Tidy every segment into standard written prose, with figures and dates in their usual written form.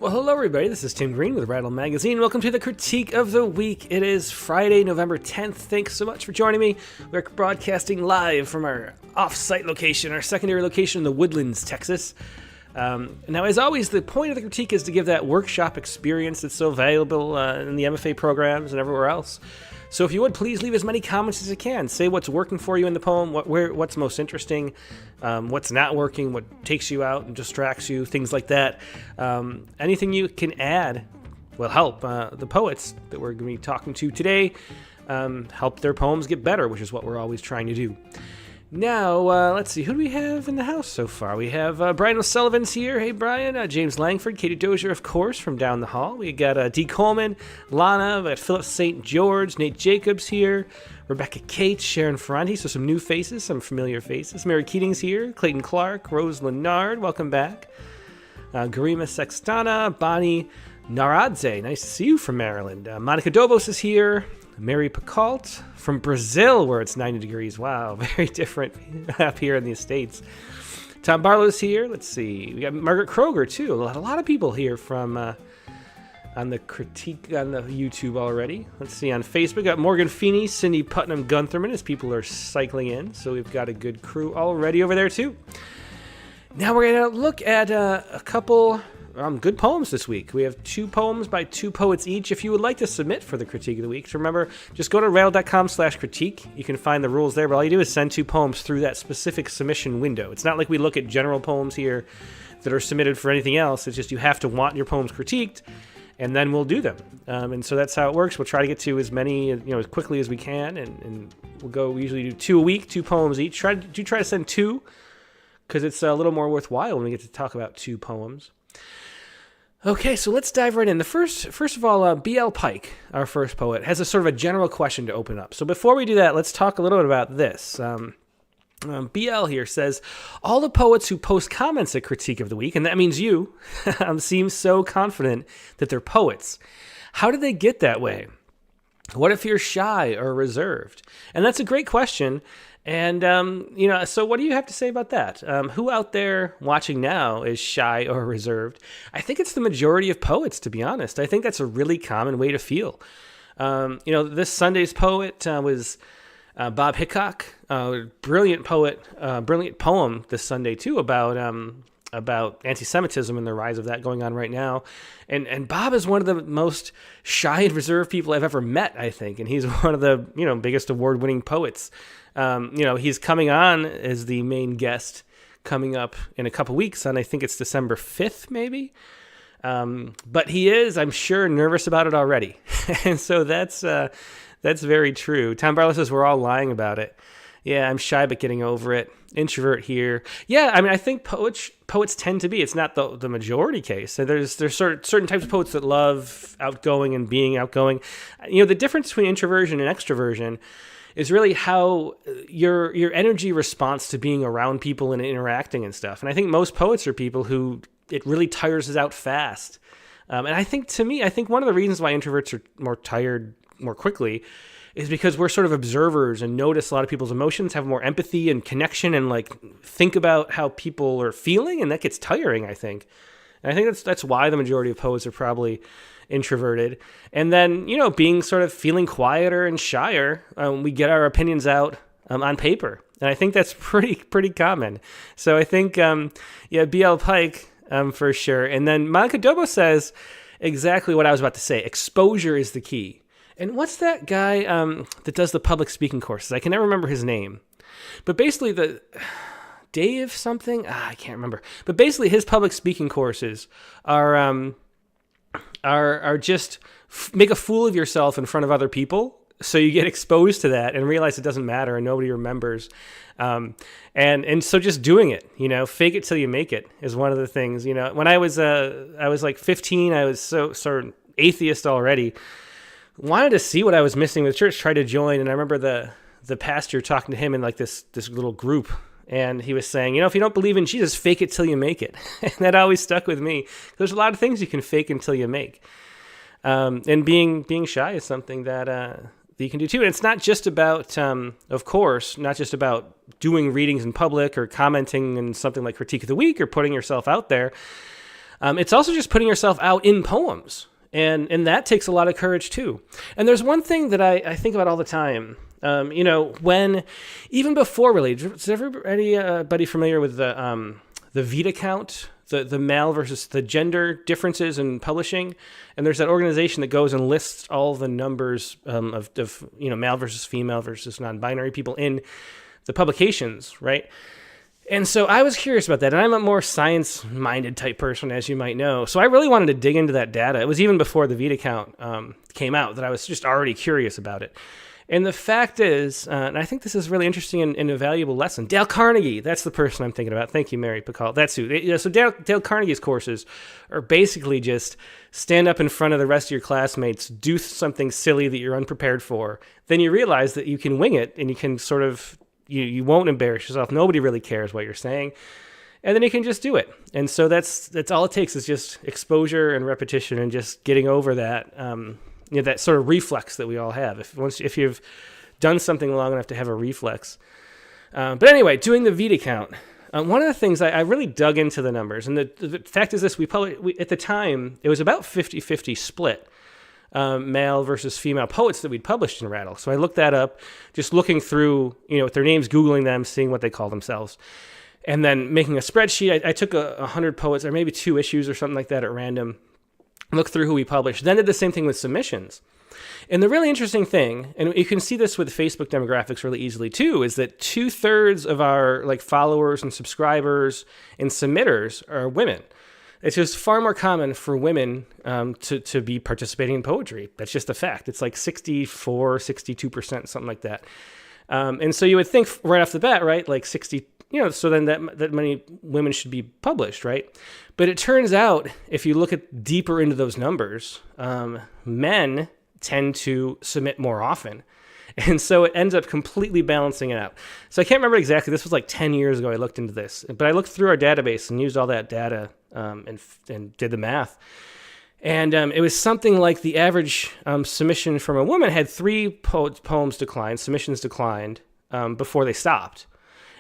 Well, hello everybody, this is Tim Green with Rattle Magazine. Welcome to the Critique of the Week. It is Friday, November 10th. Thanks so much for joining me. We're broadcasting live from our off-site location, our secondary location in the Woodlands, Texas. Now, as always, the point of the critique is to give that workshop experience that's so valuable in the MFA programs and everywhere else. So if you would, please leave as many comments as you can. Say what's working for you in the poem, what's most interesting, what's not working, what takes you out and distracts you, things like that. Anything you can add will help the poets that we're going to be talking to today help their poems get better, which is what we're always trying to do. Now, let's see, who do we have in the house so far? We have Brian O'Sullivan's here. Hey, Brian. James Langford, Katie Dozier, of course, from down the hall. We got Dee Coleman, Lana, we got Philip St. George, Nate Jacobs here, Rebecca Cates, Sharon Ferranti, so some new faces, some familiar faces. Mary Keating's here, Clayton Clark, Rose Lennard, welcome back. Garima Sextana, Bonnie Naradze, nice to see you from Maryland. Monica Dobos is here. Mary Picault from Brazil, where it's 90 degrees. Wow, very different up here in the States. Tom Barlow's here. Let's see. We got Margaret Kroger, too. A lot of people here from on the critique on the YouTube already. Let's see. On Facebook, we got Morgan Feeney, Cindy Putnam Guntherman as people are cycling in. So we've got a good crew already over there, too. Now we're going to look at a couple good poems this week. We have 2 poems by 2 poets each. If you would like to submit for the Critique of the Week, remember, just go to rattle.com/critique. You can find the rules there, but all you do is send 2 poems through that specific submission window. It's not like we look at general poems here that are submitted for anything else. It's just you have to want your poems critiqued, and then we'll do them. And so that's how it works. We'll try to get to as many, as quickly as we can, and we usually do 2 a week, 2 poems each. Try to send 2, because it's a little more worthwhile when we get to talk about 2 poems. Okay, so let's dive right in. First of all, B.L. Pike, our first poet, has a sort of a general question to open up. So before we do that, let's talk a little bit about this. B.L. here says, all the poets who post comments at Critique of the Week, and that means you, seem so confident that they're poets. How did they get that way? What if you're shy or reserved? And that's a great question. And, so what do you have to say about that? Who out there watching now is shy or reserved? I think it's the majority of poets, to be honest. I think that's a really common way to feel. This Sunday's poet was Bob Hickok, brilliant poet, brilliant poem this Sunday, too, about anti-Semitism and the rise of that going on right now. And Bob is one of the most shy and reserved people I've ever met, I think. And he's one of the, biggest award-winning poets. He's coming on as the main guest coming up in a couple weeks on, I think it's December 5th, maybe. But he is, I'm sure, nervous about it already. And so that's very true. Tom Barlow says we're all lying about it. Yeah, I'm shy, but getting over it. Introvert here. Yeah, I mean, I think poets tend to be. It's not the majority case. So there's certain types of poets that love outgoing and being outgoing. The difference between introversion and extroversion is really how your energy responds to being around people and interacting and stuff. And I think most poets are people who it really tires us out fast. And I think one of the reasons why introverts are more tired more quickly is because we're sort of observers and notice a lot of people's emotions, have more empathy and connection, and think about how people are feeling, and that gets tiring, I think. And I think that's why the majority of poets are probably introverted. And then, being sort of feeling quieter and shyer, we get our opinions out on paper. And I think that's pretty common. So I think, B.L. Pike, for sure. And then Monica Dobo says exactly what I was about to say. Exposure is the key. And what's that guy that does the public speaking courses? I can never remember his name. But basically Dave something? I can't remember. But basically his public speaking courses are just make a fool of yourself in front of other people, so you get exposed to that and realize it doesn't matter and nobody remembers. And so just doing it, fake it till you make it is one of the things. When I was like 15, I was so sort of atheist already. Wanted to see what I was missing with church, tried to join, and I remember the pastor talking to him in this little group. And he was saying, if you don't believe in Jesus, fake it till you make it. And that always stuck with me. There's a lot of things you can fake until you make. And being shy is something that you can do too. And it's not just about, of course, not just about doing readings in public or commenting in something like Critique of the Week or putting yourself out there. It's also just putting yourself out in poems. And that takes a lot of courage too. And there's one thing that I think about all the time. When even before really, is everybody familiar with the Vita count, the male versus the gender differences in publishing? And there's that organization that goes and lists all the numbers of male versus female versus non-binary people in the publications, right? And so I was curious about that, and I'm a more science-minded type person, as you might know. So I really wanted to dig into that data. It was even before the Vita count came out that I was just already curious about it. And the fact is, and I think this is really interesting and a valuable lesson, Dale Carnegie, that's the person I'm thinking about. Thank you, Mary Pickall. That's who. So Dale Carnegie's courses are basically just stand up in front of the rest of your classmates, do something silly that you're unprepared for. Then you realize that you can wing it, and you can sort of... You won't embarrass yourself. Nobody really cares what you're saying. And then you can just do it. And so that's all it takes is just exposure and repetition and just getting over that, that sort of reflex that we all have. If you've done something long enough to have a reflex. But anyway, doing the Vita count. One of the things I really dug into the numbers. And the fact is this, at the time, it was about 50-50 split. Male versus female poets that we'd published in Rattle. So I looked that up, just looking through, with their names, Googling them, seeing what they call themselves, and then making a spreadsheet. I took 100 poets, or maybe 2 issues or something like that at random, looked through who we published, then did the same thing with submissions. And the really interesting thing, and you can see this with Facebook demographics really easily too, is that 2/3 of our followers and subscribers and submitters are women. It's just far more common for women to be participating in poetry. That's just a fact. It's like 64, 62%, something like that. And so you would think right off the bat, right, like 60, so then that many women should be published, right? But it turns out, if you look at deeper into those numbers, men tend to submit more often. And so it ends up completely balancing it out. So I can't remember exactly. This was like 10 years ago I looked into this. But I looked through our database and used all that data and did the math. And it was something like the average submission from a woman had 3 poems declined, submissions declined before they stopped.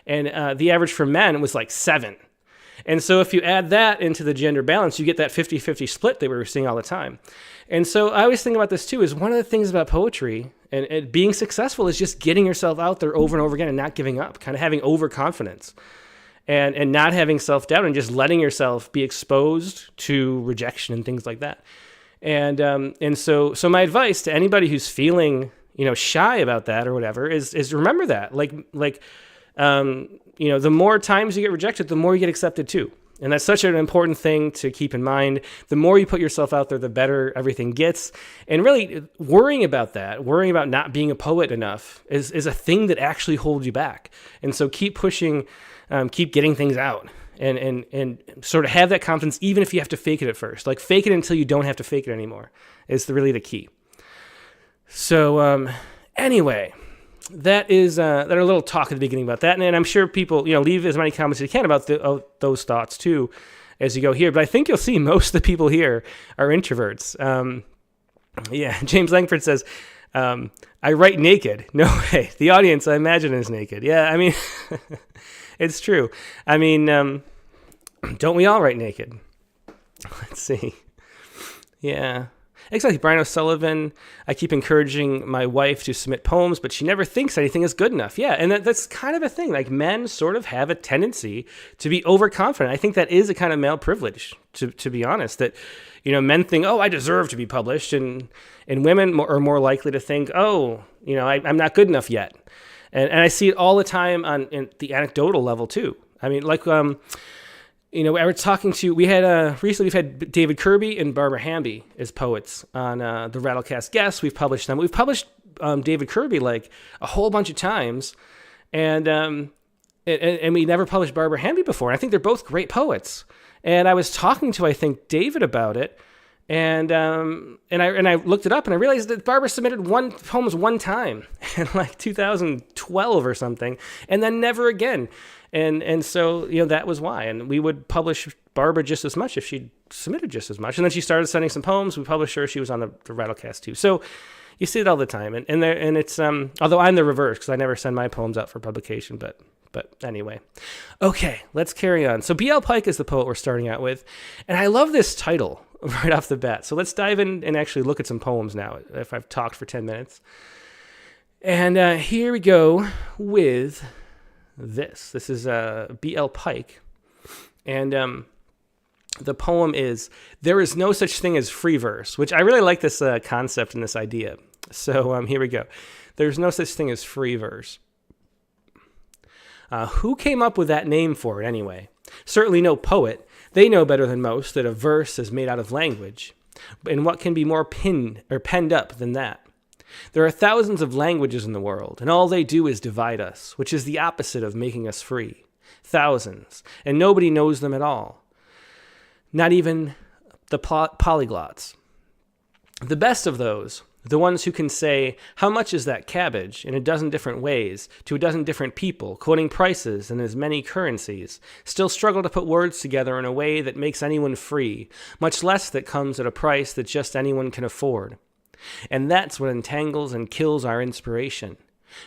And the average for men was like 7. And so if you add that into the gender balance, you get that 50-50 split that we were seeing all the time. And so I always think about this too, is one of the things about poetry and being successful is just getting yourself out there over and over again and not giving up, kind of having overconfidence and not having self-doubt and just letting yourself be exposed to rejection and things like that. And so my advice to anybody who's feeling, shy about that or whatever is remember that, the more times you get rejected, the more you get accepted too. And that's such an important thing to keep in mind. The more you put yourself out there, the better everything gets. And really worrying about not being a poet enough is a thing that actually holds you back. And so keep pushing, keep getting things out and sort of have that confidence, even if you have to fake it at first. Like fake it until you don't have to fake it anymore is really the key. So anyway, that is that a little talk at the beginning about that, and I'm sure people leave as many comments as you can about those thoughts too as you go here. But I think you'll see most of the people here are introverts. James Langford says, "I write naked." No way. The audience, I imagine, is naked. Yeah, I mean, it's true. I mean, don't we all write naked? Let's see. Yeah. Exactly. Brian O'Sullivan, I keep encouraging my wife to submit poems, but she never thinks anything is good enough. Yeah, and that's kind of a thing. Like men sort of have a tendency to be overconfident. I think that is a kind of male privilege, to be honest, that, men think, oh, I deserve to be published, and women are more likely to think, oh, I'm not good enough yet. And I see it all the time in the anecdotal level too. I mean, we've had David Kirby and Barbara Hamby as poets on the Rattlecast guests. We've published them. We've published David Kirby like a whole bunch of times, and we never published Barbara Hamby before. And I think they're both great poets. And I was talking to, I think, David about it, and I looked it up, and I realized that Barbara submitted poems one time in like 2012 or something, and then never again. And so, that was why. And we would publish Barbara just as much if she submitted just as much. And then she started sending some poems. We published her. She was on the Rattlecast too. So you see it all the time. And it's, although I'm the reverse because I never send my poems out for publication, but But anyway, okay, let's carry on. So B.L. Pike is the poet we're starting out with, and I love this title right off the bat. So let's dive in and actually look at some poems now, if I've talked for 10 minutes. And here we go with this. This is B.L. Pike, and the poem is, "There is no such thing as free verse," which I really like this concept and this idea. So here we go. There's no such thing as free verse. Who came up with that name for it anyway? Certainly no poet. They know better than most that a verse is made out of language. And what can be more penned up than that? There are thousands of languages in the world, and all they do is divide us, which is the opposite of making us free. Thousands, and nobody knows them at all. Not even the polyglots. The best of those, the ones who can say, "How much is that cabbage?" in a dozen different ways, to a dozen different people, quoting prices in as many currencies, still struggle to put words together in a way that makes anyone free, much less that comes at a price that just anyone can afford. And that's what entangles and kills our inspiration.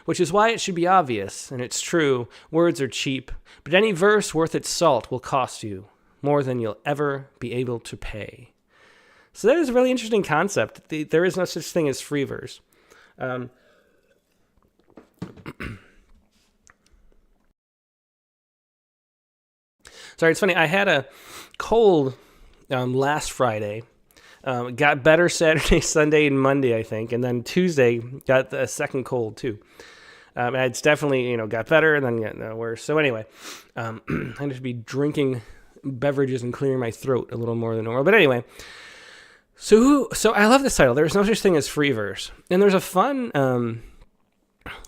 Which is why it should be obvious, and it's true, words are cheap, but any verse worth its salt will cost you more than you'll ever be able to pay. So that is a really interesting concept. There is no such thing as free verse. Sorry, it's funny. I had a cold last Friday. Got better Saturday, Sunday, and Monday, I think. And then Tuesday, got a second cold, too. And it's definitely, got better and then got worse. So anyway, I need to be drinking beverages and clearing my throat a little more than normal. But anyway... So I love this title. There's no such thing as free verse, and there's a fun,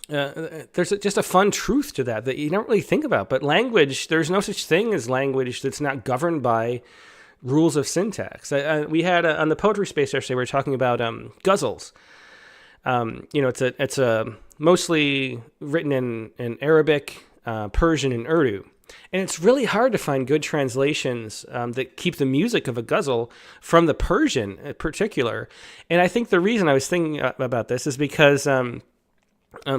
just a fun truth to that you don't really think about. But language, there's no such thing as language that's not governed by rules of syntax. We had on the poetry space yesterday, we were talking about ghazals. It's mostly written in Arabic, Persian, and Urdu. And it's really hard to find good translations that keep the music of a ghazal from the Persian in particular. And I think the reason I was thinking about this is because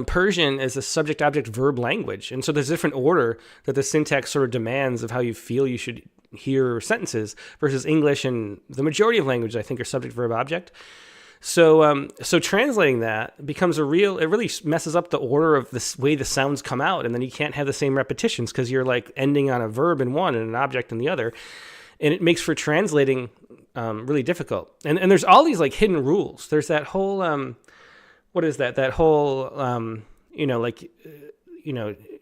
Persian is a subject-object-verb language. And so there's a different order that the syntax sort of demands of how you feel you should hear sentences versus English, and the majority of languages, I think, are subject-verb-object. So translating that becomes it really messes up the order of the way the sounds come out, and then you can't have the same repetitions because you're like ending on a verb in one and an object in the other, and it makes for translating really difficult. And there's all these like hidden rules. There's that whole what is that? That whole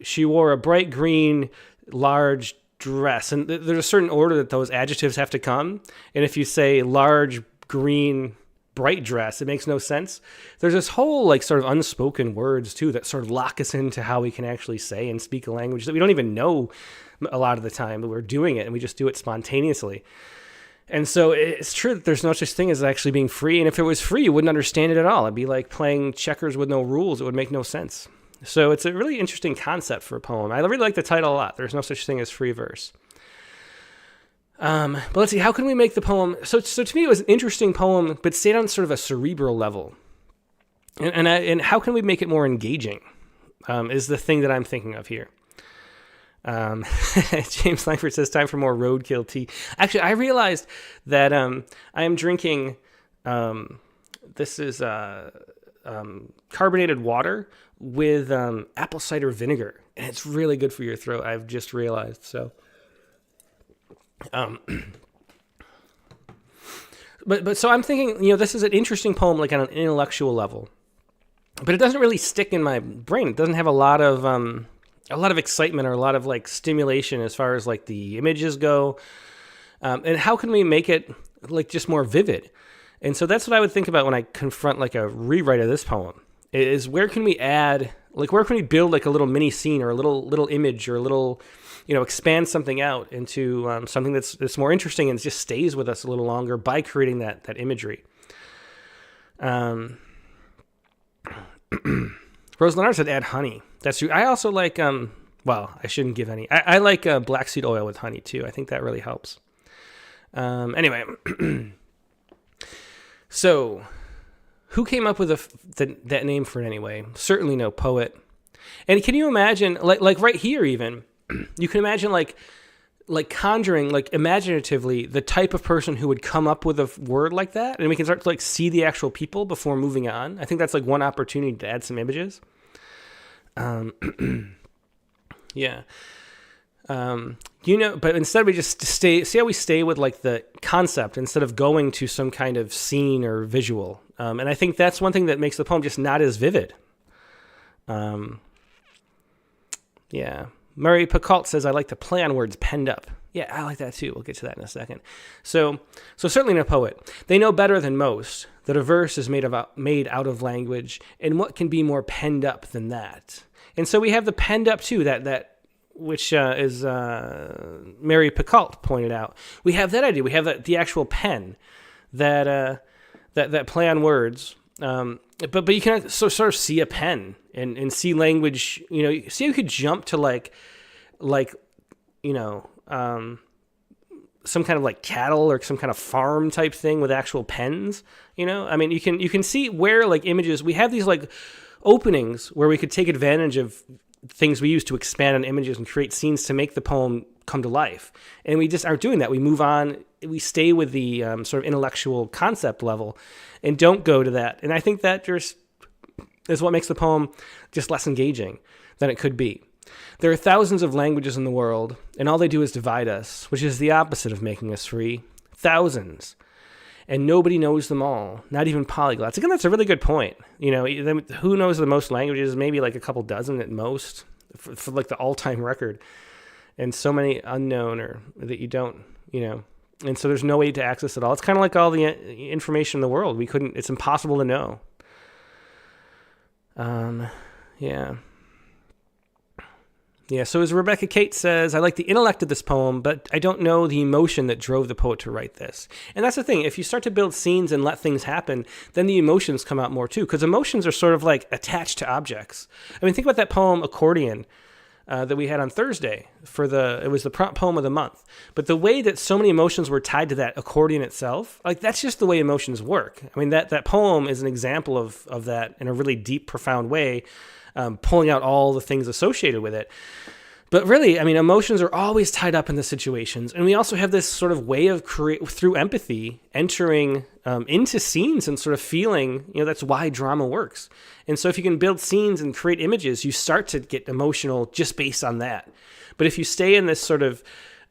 she wore a bright green large dress, and there's a certain order that those adjectives have to come. And if you say large green bright dress, it makes no sense. There's this whole like sort of unspoken words too that sort of lock us into how we can actually say and speak a language that we don't even know a lot of the time, but we're doing it and we just do it spontaneously. And so it's true that there's no such thing as actually being free. And if it was free, you wouldn't understand it at all. It'd be like playing checkers with no rules. It would make no sense. So it's a really interesting concept for a poem. I really like the title a lot. There's no such thing as free verse. But let's see, how can we make the poem... So to me, it was an interesting poem, but stayed on sort of a cerebral level. And how can we make it more engaging is the thing that I'm thinking of here. James Langford says, time for more roadkill tea. Actually, I realized that I am drinking... this is carbonated water with apple cider vinegar. And it's really good for your throat, I've just realized, so... But so I'm thinking, this is an interesting poem, like on an intellectual level, but it doesn't really stick in my brain. It doesn't have a lot of excitement or a lot of like stimulation as far as like the images go. And how can we make it like just more vivid? And so that's what I would think about when I confront like a rewrite of this poem is where can we build like a little mini scene or a little image or a little, expand something out into something that's more interesting and just stays with us a little longer by creating that imagery. Rose Leonard said add honey. That's true. I also like, I shouldn't give any. I like black seed oil with honey too. I think that really helps. Anyway, so who came up with that name for it anyway? Certainly no poet. And can you imagine, like right here even, you can imagine like conjuring, like imaginatively, the type of person who would come up with a word like that, and we can start to like see the actual people before moving on. I think that's like one opportunity to add some images. Yeah. But instead we just see how we stay with like the concept instead of going to some kind of scene or visual. And I think that's one thing that makes the poem just not as vivid. Yeah. Murray Picault says, I like to play on words penned up. Yeah, I like that too. We'll get to that in a second. So certainly no poet. They know better than most that a verse is made out of language, and what can be more penned up than that? And so we have the penned up too, that which is Mary Picault pointed out. We have that idea. We have the actual pen that play on words. But you can sort of see a pen and see language. See how you could jump to like some kind of like cattle or some kind of farm type thing with actual pens. I mean, you can see where like images. We have these like openings where we could take advantage of things we use to expand on images and create scenes to make the poem come to life. And we just aren't doing that. We move on. We stay with the sort of intellectual concept level and don't go to that. And I think that just is what makes the poem just less engaging than it could be. There are thousands of languages in the world, and all they do is divide us, which is the opposite of making us free. Thousands. And nobody knows them all, not even polyglots. Again, that's a really good point. Who knows the most languages? Maybe like a couple dozen at most for like the all-time record. And so many unknown or that you don't, And so there's no way to access it all. It's kind of like all the information in the world. It's impossible to know. Yeah. Yeah, so as Rebecca Kate says, I like the intellect of this poem, but I don't know the emotion that drove the poet to write this. And that's the thing. If you start to build scenes and let things happen, then the emotions come out more too, because emotions are sort of like attached to objects. I mean, think about that poem, Accordion, that we had on Thursday. It was the prompt poem of the month. But the way that so many emotions were tied to that accordion itself, like that's just the way emotions work. I mean, that poem is an example of that in a really deep, profound way, pulling out all the things associated with it. But really, I mean, emotions are always tied up in the situations. And we also have this sort of way of through empathy, entering into scenes and sort of feeling, that's why drama works. And so if you can build scenes and create images, you start to get emotional just based on that. But if you stay in this sort of,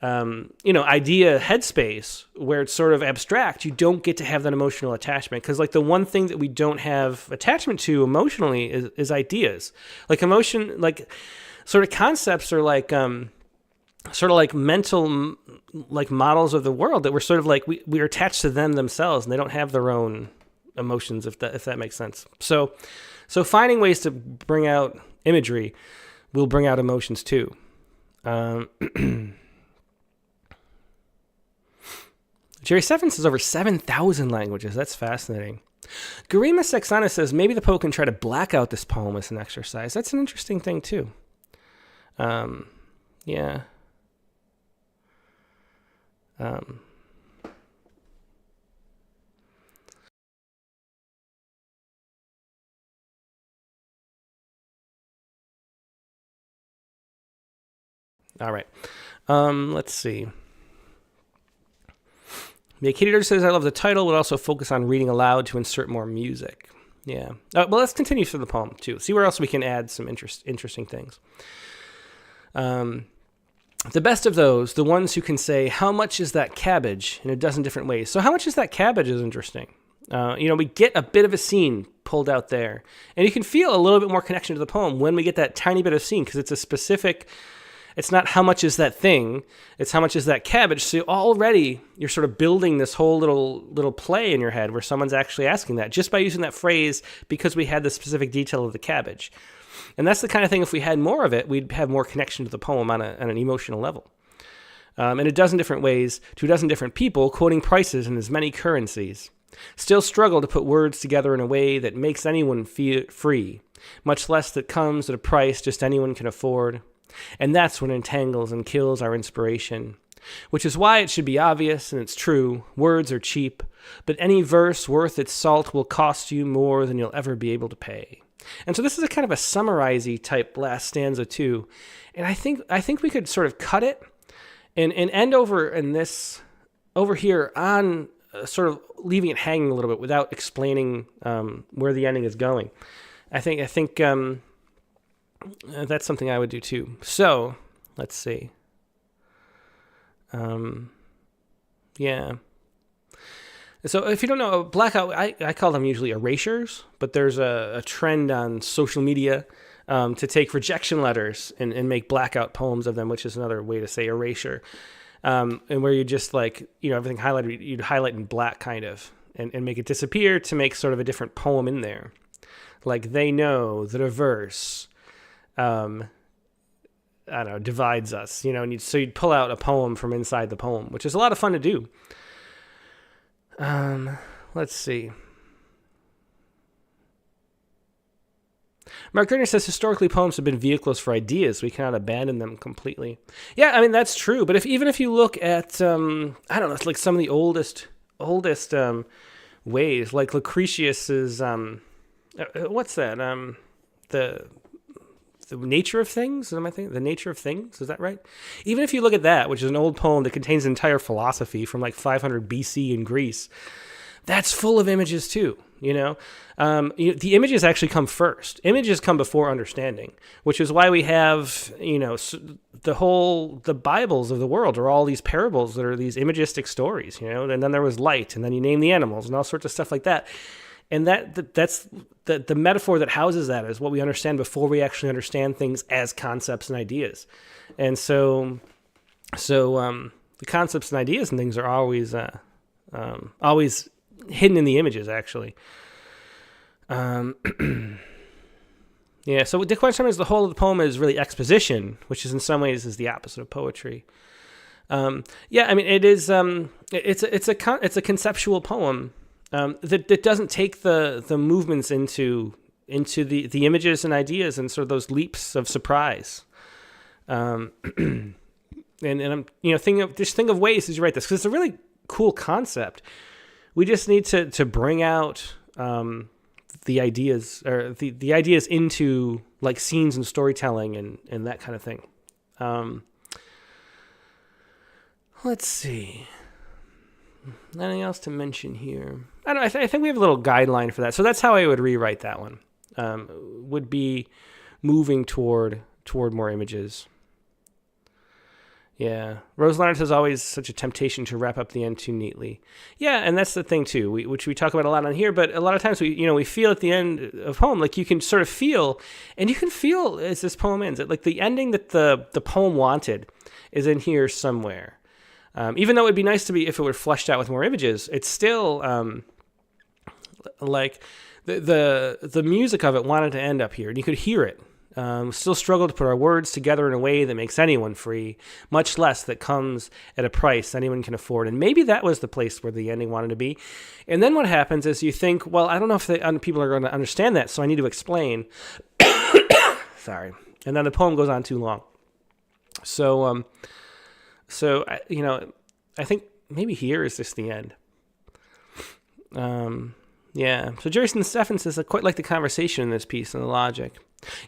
idea headspace where it's sort of abstract, you don't get to have that emotional attachment. Because like the one thing that we don't have attachment to emotionally is ideas. Like emotion, like sort of concepts are like sort of like mental like models of the world that we're sort of like we are attached to them themselves, and they don't have their own emotions, if that makes sense. So finding ways to bring out imagery will bring out emotions too. Jerry Seven says over 7,000 languages. That's fascinating. Garima Sexana says maybe the poet can try to black out this poem as an exercise. That's an interesting thing too. Yeah. All right. Let's see. Yeah, Katie Dirge says, I love the title, but also focus on reading aloud to insert more music. Yeah. Well, let's continue through the poem, too. See where else we can add some interesting things. The best of those, the ones who can say, how much is that cabbage, in a dozen different ways. So how much is that cabbage is interesting. We get a bit of a scene pulled out there. And you can feel a little bit more connection to the poem when we get that tiny bit of scene, because it's a specific... It's not how much is that thing, it's how much is that cabbage. So already you're sort of building this whole little play in your head where someone's actually asking that just by using that phrase because we had the specific detail of the cabbage. And that's the kind of thing, if we had more of it, we'd have more connection to the poem on an emotional level. In a dozen different ways, to a dozen different people, quoting prices in as many currencies. Still struggle to put words together in a way that makes anyone feel free, much less that comes at a price just anyone can afford. And that's what entangles and kills our inspiration, which is why it should be obvious, and it's true, words are cheap, but any verse worth its salt will cost you more than you'll ever be able to pay. And so this is a kind of a summarizey type last stanza too. And I think we could sort of cut it and end over here on sort of leaving it hanging a little bit without explaining where the ending is going. I think that's something I would do too. So let's see. Yeah. So if you don't know, blackout, I call them usually erasures, but there's a trend on social media to take rejection letters and make blackout poems of them, which is another way to say erasure. And where you just everything highlighted, you'd highlight in black kind of and make it disappear to make sort of a different poem in there. Like they know that a verse, divides us, and so you'd pull out a poem from inside the poem, which is a lot of fun to do. Let's see. Mark Gardner says, historically, poems have been vehicles for ideas. We cannot abandon them completely. Yeah, I mean, that's true. But even if you look at, it's like some of the oldest ways, like Lucretius's, what's that? The Nature of Things? Am I thinking? The Nature of Things? Is that right? Even if you look at that, which is an old poem that contains entire philosophy from like 500 BC in Greece, that's full of images too. The images actually come first. Images come before understanding, which is why we have, the Bibles of the world are all these parables that are these imagistic stories, and then there was light, and then you name the animals and all sorts of stuff like that. And that's the metaphor that houses that is what we understand before we actually understand things as concepts and ideas. And so the concepts and ideas and things are always hidden in the images, actually. Yeah, so the question is the whole of the poem is really exposition, which is in some ways is the opposite of poetry. Yeah, I mean, it is. It's a conceptual poem. That doesn't take the movements into the images and ideas and sort of those leaps of surprise. And I'm think of ways as you write this, because it's a really cool concept. We just need to bring out the ideas or the ideas into like scenes and storytelling and that kind of thing. Let's see. Anything else to mention here? I think we have a little guideline for that. So that's how I would rewrite that one. Would be moving toward more images. Yeah. Rose Leonard has always such a temptation to wrap up the end too neatly. Yeah, and that's the thing too, which we talk about a lot on here, but a lot of times we feel at the end of a poem, like you can sort of feel, and you can feel as this poem ends, like the ending that the poem wanted is in here somewhere. Even though it'd be nice if it were fleshed out with more images, it's still like the music of it wanted to end up here, and you could hear it. Still struggle to put our words together in a way that makes anyone free, much less that comes at a price anyone can afford. And maybe that was the place where the ending wanted to be. And then what happens is you think, well, I don't know if people are going to understand that, so I need to explain. Sorry. And then the poem goes on too long. So I think maybe here is just the end. Yeah. So Jason Steffens says, I quite like the conversation in this piece and the logic.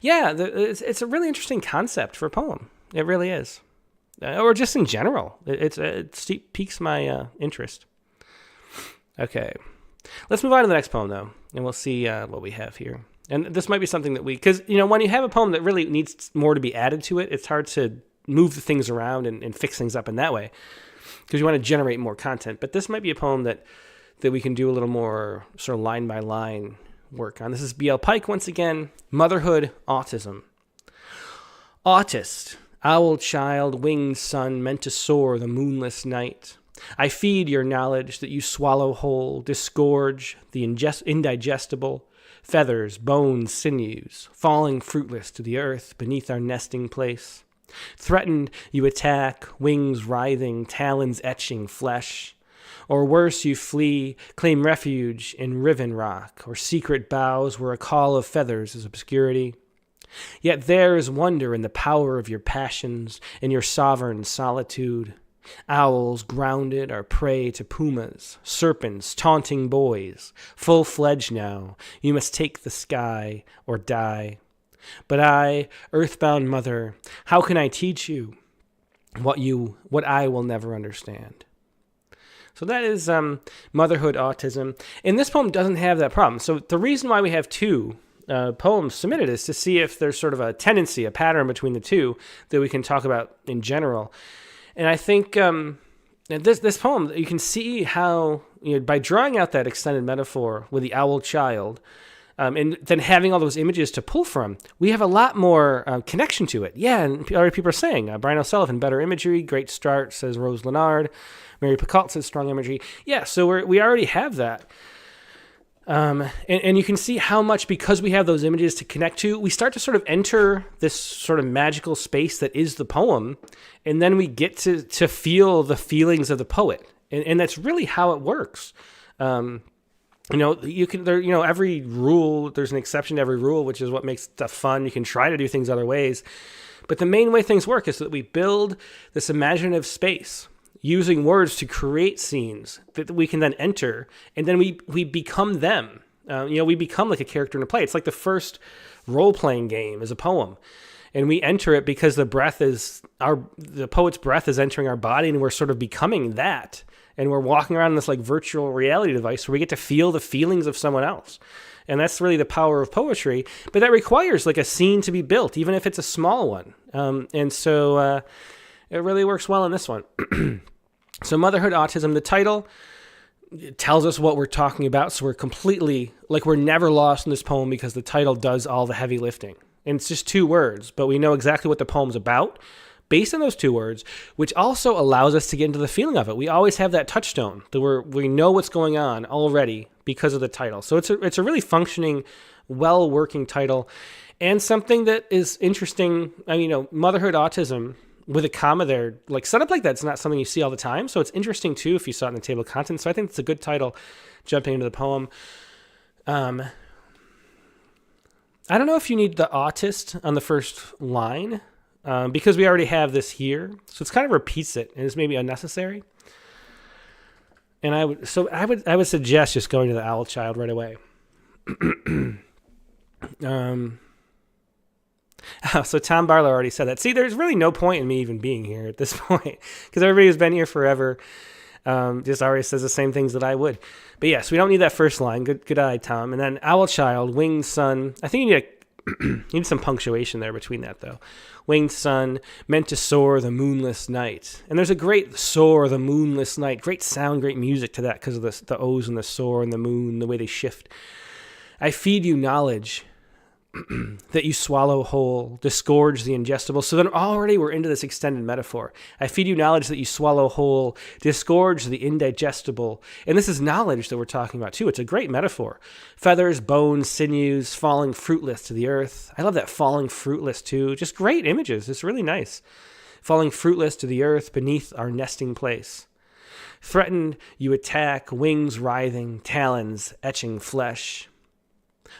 Yeah, it's a really interesting concept for a poem. It really is. Or just in general. It piques my interest. Okay. Let's move on to the next poem, though, and we'll see what we have here. And this might be something that because, when you have a poem that really needs more to be added to it, it's hard to move the things around and fix things up in that way because you want to generate more content. But this might be a poem that we can do a little more sort of line by line work on. This is B.L. Pike once again. Motherhood, autism. Autist, owl child, winged sun, meant to soar the moonless night. I feed your knowledge that you swallow whole, disgorge the indigestible, feathers, bones, sinews, falling fruitless to the earth beneath our nesting place. Threatened, you attack, wings writhing, talons etching flesh. Or worse, you flee, claim refuge in riven rock, or secret boughs where a call of feathers is obscurity. Yet there is wonder in the power of your passions, in your sovereign solitude. Owls grounded are prey to pumas, serpents taunting boys. Full-fledged now, you must take the sky or die. But I, earthbound mother, how can I teach you what I will never understand? So that is motherhood autism. And this poem doesn't have that problem. So the reason why we have two poems submitted is to see if there's sort of a tendency, a pattern between the two that we can talk about in general. And I think this poem, you can see how, by drawing out that extended metaphor with the owl child, and then having all those images to pull from, we have a lot more connection to it. Yeah, and already people are saying, Brian O'Sullivan, better imagery, great start, says Rose Leonard. Mary Picault says strong imagery. Yeah, so we already have that. And you can see how much, because we have those images to connect to, we start to sort of enter this sort of magical space that is the poem, and then we get to feel the feelings of the poet. And that's really how it works. Every rule, there's an exception to every rule, which is what makes stuff fun. You can try to do things other ways. But the main way things work is that we build this imaginative space using words to create scenes that we can then enter, and then we become them. We become like a character in a play. It's like the first role-playing game is a poem. And we enter it because the poet's breath is entering our body, and we're sort of becoming that. And we're walking around in this like virtual reality device where we get to feel the feelings of someone else. And that's really the power of poetry. But that requires like a scene to be built, even if it's a small one. And so it really works well in this one. So motherhood autism, the title tells us what we're talking about. So we're completely, we're never lost in this poem because the title does all the heavy lifting. And it's just 2 words, but we know exactly what the poem's about based on those 2 words, which also allows us to get into the feeling of it. We always have that touchstone that we know what's going on already because of the title. So it's a really functioning, well-working title, and something that is interesting. Motherhood autism with a comma there, set up like that, it's not something you see all the time. So it's interesting too if you saw it in the table of contents. So I think it's a good title jumping into the poem. I don't know if you need the autist on the first line, because we already have this here. So it's kind of repeats it, and it's maybe unnecessary. And I would suggest just going to the owl child right away. So Tom Barlow already said that. See, there's really no point in me even being here at this point, because everybody who's been here forever just already says the same things that I would. But yes, we don't need that first line. Good eye, Tom. And then owl child, winged sun. I think you need some punctuation there between that, though. Winged sun, meant to soar the moonless night. And there's a great soar the moonless night. Great sound, great music to that because of the O's and the soar and the moon, the way they shift. I feed you knowledge that you swallow whole, disgorge the ingestible. So then already we're into this extended metaphor. I feed you knowledge that you swallow whole, disgorge the indigestible. And this is knowledge that we're talking about too. It's a great metaphor. Feathers, bones, sinews, falling fruitless to the earth. I love that, falling fruitless too. Just great images. It's really nice. Falling fruitless to the earth beneath our nesting place. Threatened, you attack, wings writhing, talons etching flesh.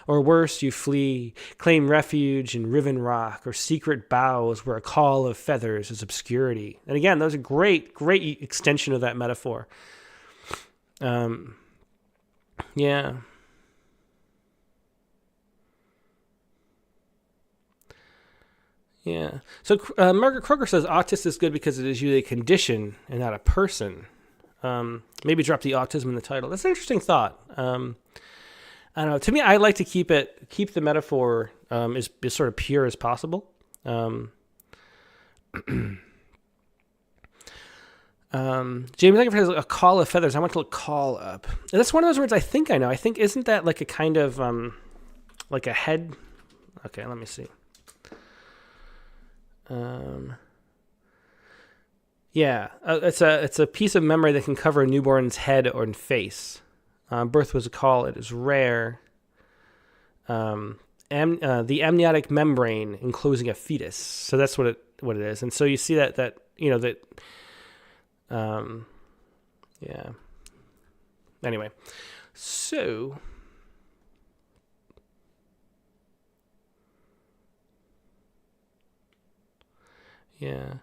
Or worse, you flee, claim refuge in riven rock or secret boughs where a call of feathers is obscurity. And again, those are great extension of that metaphor. Yeah. Yeah. So Margaret Kroger says autist is good because it is usually a condition and not a person. Maybe drop the autism in the title. That's an interesting thought. I don't know. To me, I like to keep the metaphor as sort of pure as possible. James, I think has a call of feathers. I want to look call up. And that's one of those words I think I know. I think, isn't that like a kind of like a head? Okay, let me see. Yeah, it's a piece of memory that can cover a newborn's head or face. Birth was a call. It is rare. The amniotic membrane enclosing a fetus. So that's what it is. And so you see that yeah. Anyway, so yeah.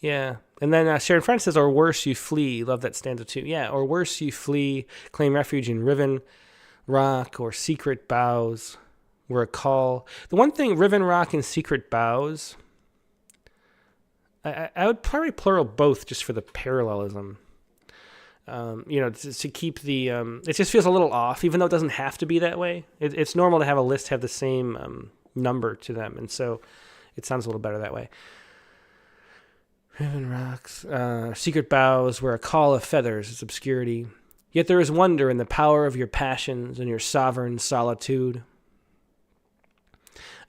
Yeah. And then Sharon Friend says, or worse, you flee. Love that stanza too. Yeah. Or worse, you flee, claim refuge in riven rock or secret boughs were a call. The one thing, riven rock and secret boughs, I would probably plural both just for the parallelism. To keep the, it just feels a little off, even though it doesn't have to be that way. It's normal to have a list have the same number to them, and so it sounds a little better that way. Riven rocks, secret boughs where a call of feathers is obscurity. Yet there is wonder in the power of your passions and your sovereign solitude.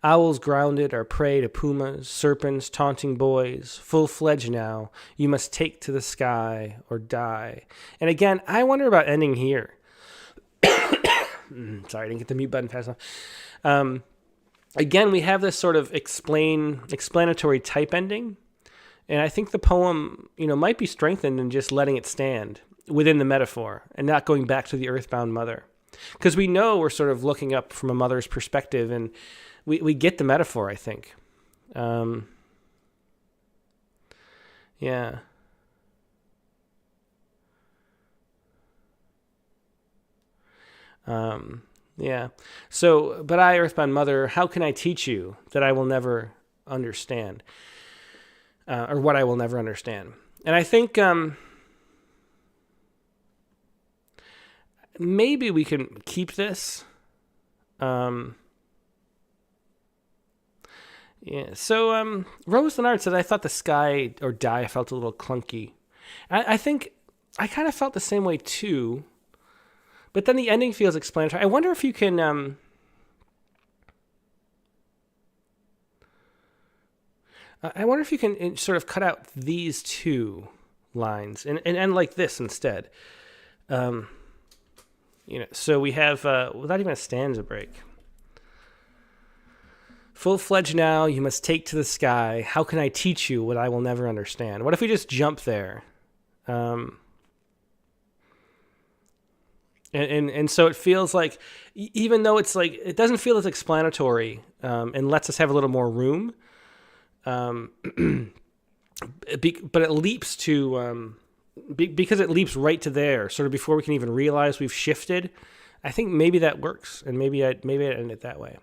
Owls grounded are prey to pumas, serpents taunting boys. Full-fledged now, you must take to the sky or die. And again, I wonder about ending here. Sorry, I didn't get the mute button fast enough. Again, we have this sort of explanatory type ending. And I think the poem, might be strengthened in just letting it stand within the metaphor and not going back to the earthbound mother. Because we know we're sort of looking up from a mother's perspective, and we get the metaphor, I think. Yeah. Yeah. So, but I, earthbound mother, how can I teach you that I will never understand? Or what I will never understand. And I think maybe we can keep this. Yeah. So Rose Lennard said, I thought the sky or die felt a little clunky. I think I kind of felt the same way too. But then the ending feels explanatory. I wonder if you can... I wonder if you can sort of cut out these two lines and end like this instead. So we have, without even a stanza break. Full-fledged now, you must take to the sky. How can I teach you what I will never understand? What if we just jump there? And so it feels like, even though it's like, it doesn't feel as explanatory and lets us have a little more room, but it leaps to, because it leaps right to there, sort of before we can even realize we've shifted. I think maybe that works, and maybe I'd end it that way.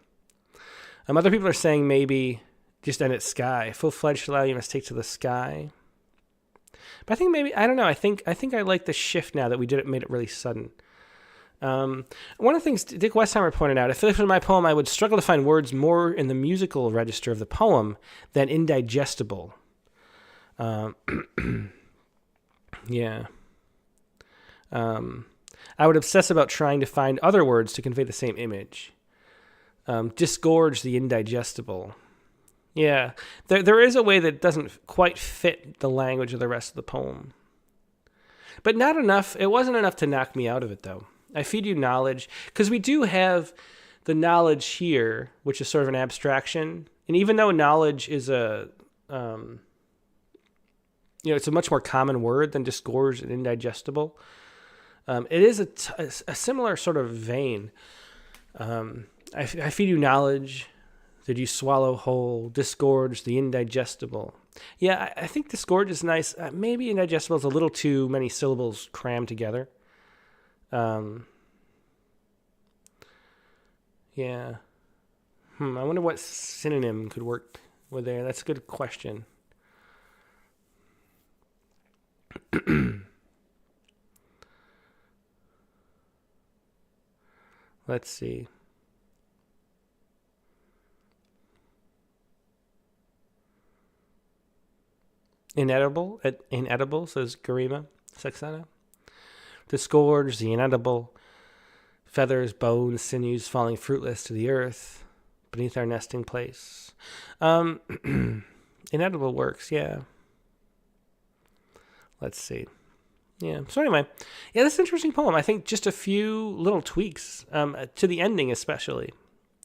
Other people are saying maybe just end at sky. Full-fledged allow you must take to the sky. But I think maybe, I don't know, I think I like the shift now that we did it, made it really sudden. One of the things Dick Westheimer pointed out, if this was my poem, I would struggle to find words more in the musical register of the poem than indigestible. Yeah. I would obsess about trying to find other words to convey the same image. Disgorge the indigestible. Yeah, there is a way that doesn't quite fit the language of the rest of the poem. But not enough. It wasn't enough to knock me out of it, though. I feed you knowledge, because we do have the knowledge here, which is sort of an abstraction. And even though knowledge is it's a much more common word than disgorged and indigestible, it is a similar sort of vein. I feed you knowledge that you swallow whole, disgorge the indigestible. Yeah, I think disgorge is nice. Maybe indigestible is a little too many syllables crammed together. Yeah. I wonder what synonym could work with there. That's a good question. Let's see. Inedible, says Garima Saxena. Disgorge the inedible, feathers, bones, sinews falling fruitless to the earth beneath our nesting place. Inedible works, yeah. Let's see. Yeah, so anyway, yeah, this is an interesting poem. I think just a few little tweaks to the ending especially.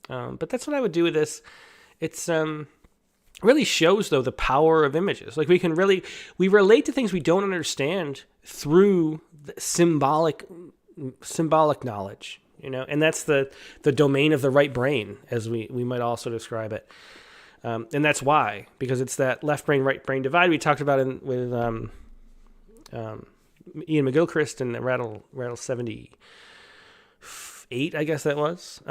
But that's what I would do with this. It's... really shows, though, the power of images. Like, we relate to things we don't understand through the symbolic knowledge, and that's the domain of the right brain, as we might also describe it. And that's why, because it's that left brain, right brain divide we talked about with Ian McGilchrist and Rattle 78, I guess that was.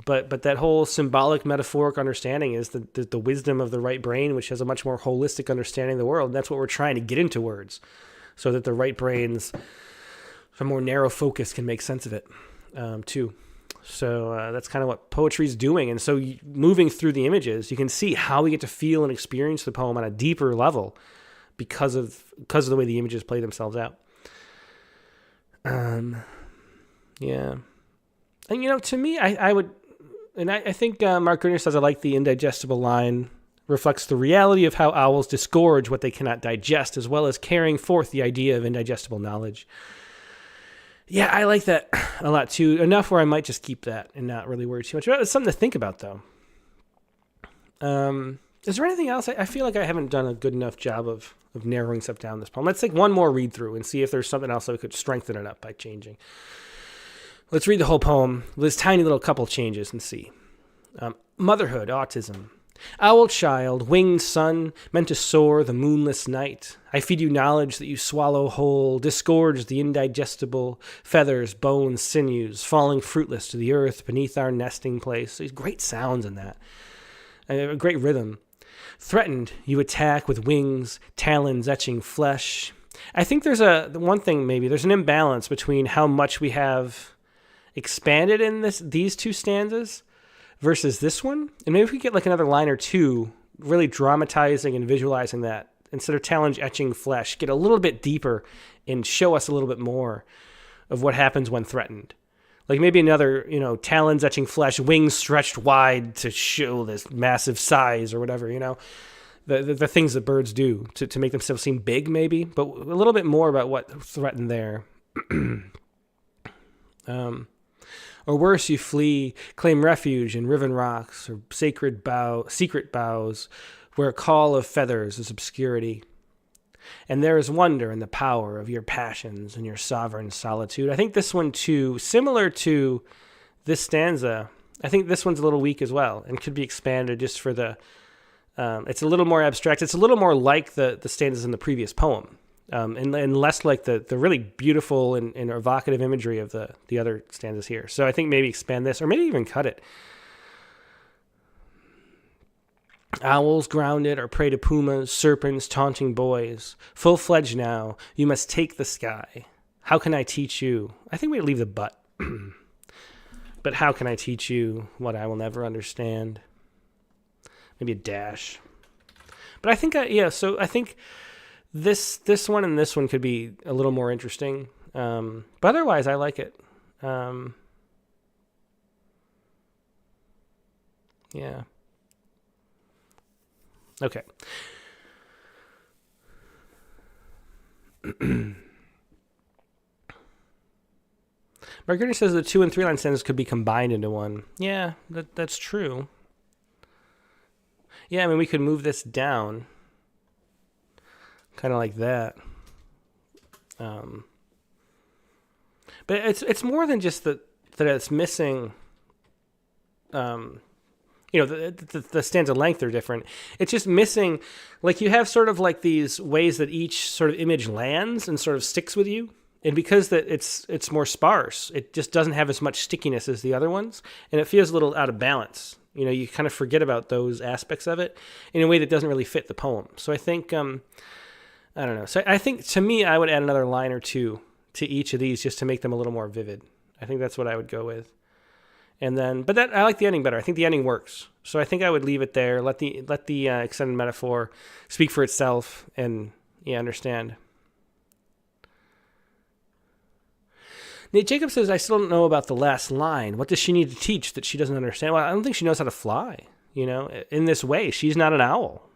But that whole symbolic, metaphoric understanding is the wisdom of the right brain, which has a much more holistic understanding of the world. And that's what we're trying to get into words, so that the right brains, a more narrow focus, can make sense of it, too. So that's kind of what poetry is doing. And so moving through the images, you can see how we get to feel and experience the poem on a deeper level because of the way the images play themselves out. Yeah. And, to me, I would... And I think Mark Grinder says, I like the indigestible line, reflects the reality of how owls disgorge what they cannot digest, as well as carrying forth the idea of indigestible knowledge. Yeah, I like that a lot too. Enough where I might just keep that and not really worry too much about it. It's something to think about, though. Is there anything else? I feel like I haven't done a good enough job of narrowing stuff down in this poem. Let's take one more read through and see if there's something else that we could strengthen it up by changing. Let's read the whole poem, this tiny little couple changes, and see. Motherhood, autism. Owl child, winged sun, meant to soar the moonless night. I feed you knowledge that you swallow whole, disgorge the indigestible, feathers, bones, sinews, falling fruitless to the earth beneath our nesting place. There's great sounds in that. A great rhythm. Threatened, you attack with wings, talons etching flesh. I think there's there's an imbalance between how much we have expanded in these two stanzas versus this one. And maybe if we get like another line or two, really dramatizing and visualizing that, instead of talons etching flesh, get a little bit deeper and show us a little bit more of what happens when threatened. Like maybe another, talons etching flesh, wings stretched wide to show this massive size or whatever, the things that birds do to make themselves seem big maybe, but a little bit more about what threatened there. Or worse, you flee, claim refuge in riven rocks or secret boughs, where a call of feathers is obscurity. And there is wonder in the power of your passions and your sovereign solitude. I think this one, too, similar to this stanza, I think this one's a little weak as well and could be expanded just for the... it's a little more abstract. It's a little more like the stanzas in the previous poem. And less like the really beautiful and evocative imagery of the other stanzas here. So I think maybe expand this, or maybe even cut it. Owls grounded are prey to pumas, serpents taunting boys. Full-fledged now, you must take the sky. How can I teach you? I think we leave the but. But how can I teach you what I will never understand? Maybe a dash. But I think, so I think... This one and this one could be a little more interesting. But otherwise, I like it. Yeah. Okay. Margarita says the 2 and 3 line sentences could be combined into one. Yeah, that's true. Yeah, I mean, we could move this down. Kind of like that. But it's more than just that it's missing, the stanza length are different. It's just missing, like you have sort of like these ways that each sort of image lands and sort of sticks with you. And because that it's more sparse, it just doesn't have as much stickiness as the other ones. And it feels a little out of balance. You kind of forget about those aspects of it in a way that doesn't really fit the poem. So I think... I don't know. So I think, to me, I would add another line or two to each of these just to make them a little more vivid. I think that's what I would go with. And then, but I like the ending better. I think the ending works. So I think I would leave it there. Let the extended metaphor speak for itself, and understand. Nate Jacob says, I still don't know about the last line. What does she need to teach that she doesn't understand? Well, I don't think she knows how to fly. In this way, she's not an owl.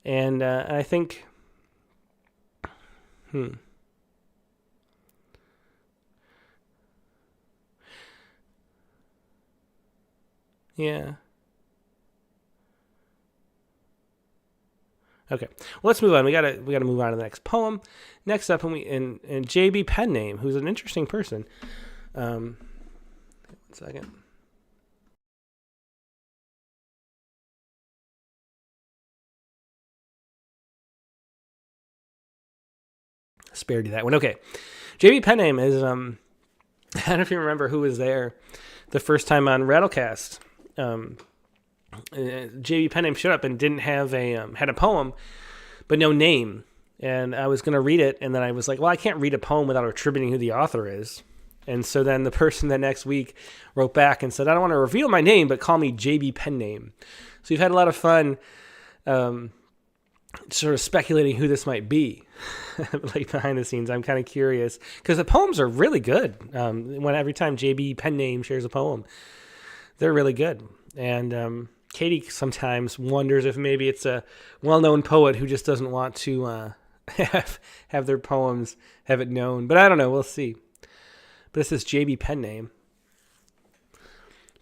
And I think, yeah. Okay. Well, let's move on. We gotta move on to the next poem. Next up, and J.B. Penname, who's an interesting person. 1 second. Spared you that one. Okay. JB Penname is, I don't know if you remember who was there the first time on Rattlecast. JB Penname showed up and didn't have had a poem, but no name. And I was going to read it, and then I was like, well, I can't read a poem without attributing who the author is. And so then the person that next week wrote back and said, I don't want to reveal my name, but call me JB Penname. So we've had a lot of fun sort of speculating who this might be. Like behind the scenes, I'm kind of curious because the poems are really good. Every time JB Penname shares a poem, they're really good. And Katie sometimes wonders if maybe it's a well-known poet who just doesn't want to have their poems have it known. But I don't know. We'll see. But this is JB Penname.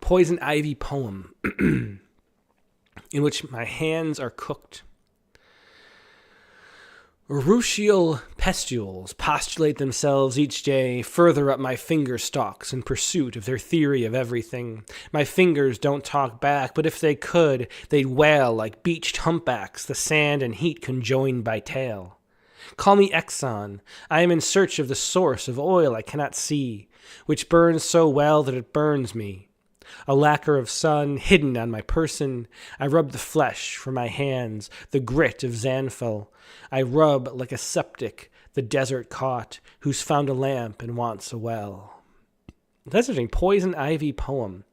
Poison Ivy poem in which my hands are cooked. Urushial pustules postulate themselves each day further up my finger stalks in pursuit of their theory of everything. My fingers don't talk back, but if they could, they'd wail like beached humpbacks, the sand and heat conjoined by tail. Call me Exxon. I am in search of the source of oil I cannot see, which burns so well that it burns me. A lacquer of sun hidden on my person, I rub the flesh from my hands, the grit of Xanthal. I rub like a septic, the desert caught, who's found a lamp and wants a well. That's interesting. Poison Ivy poem.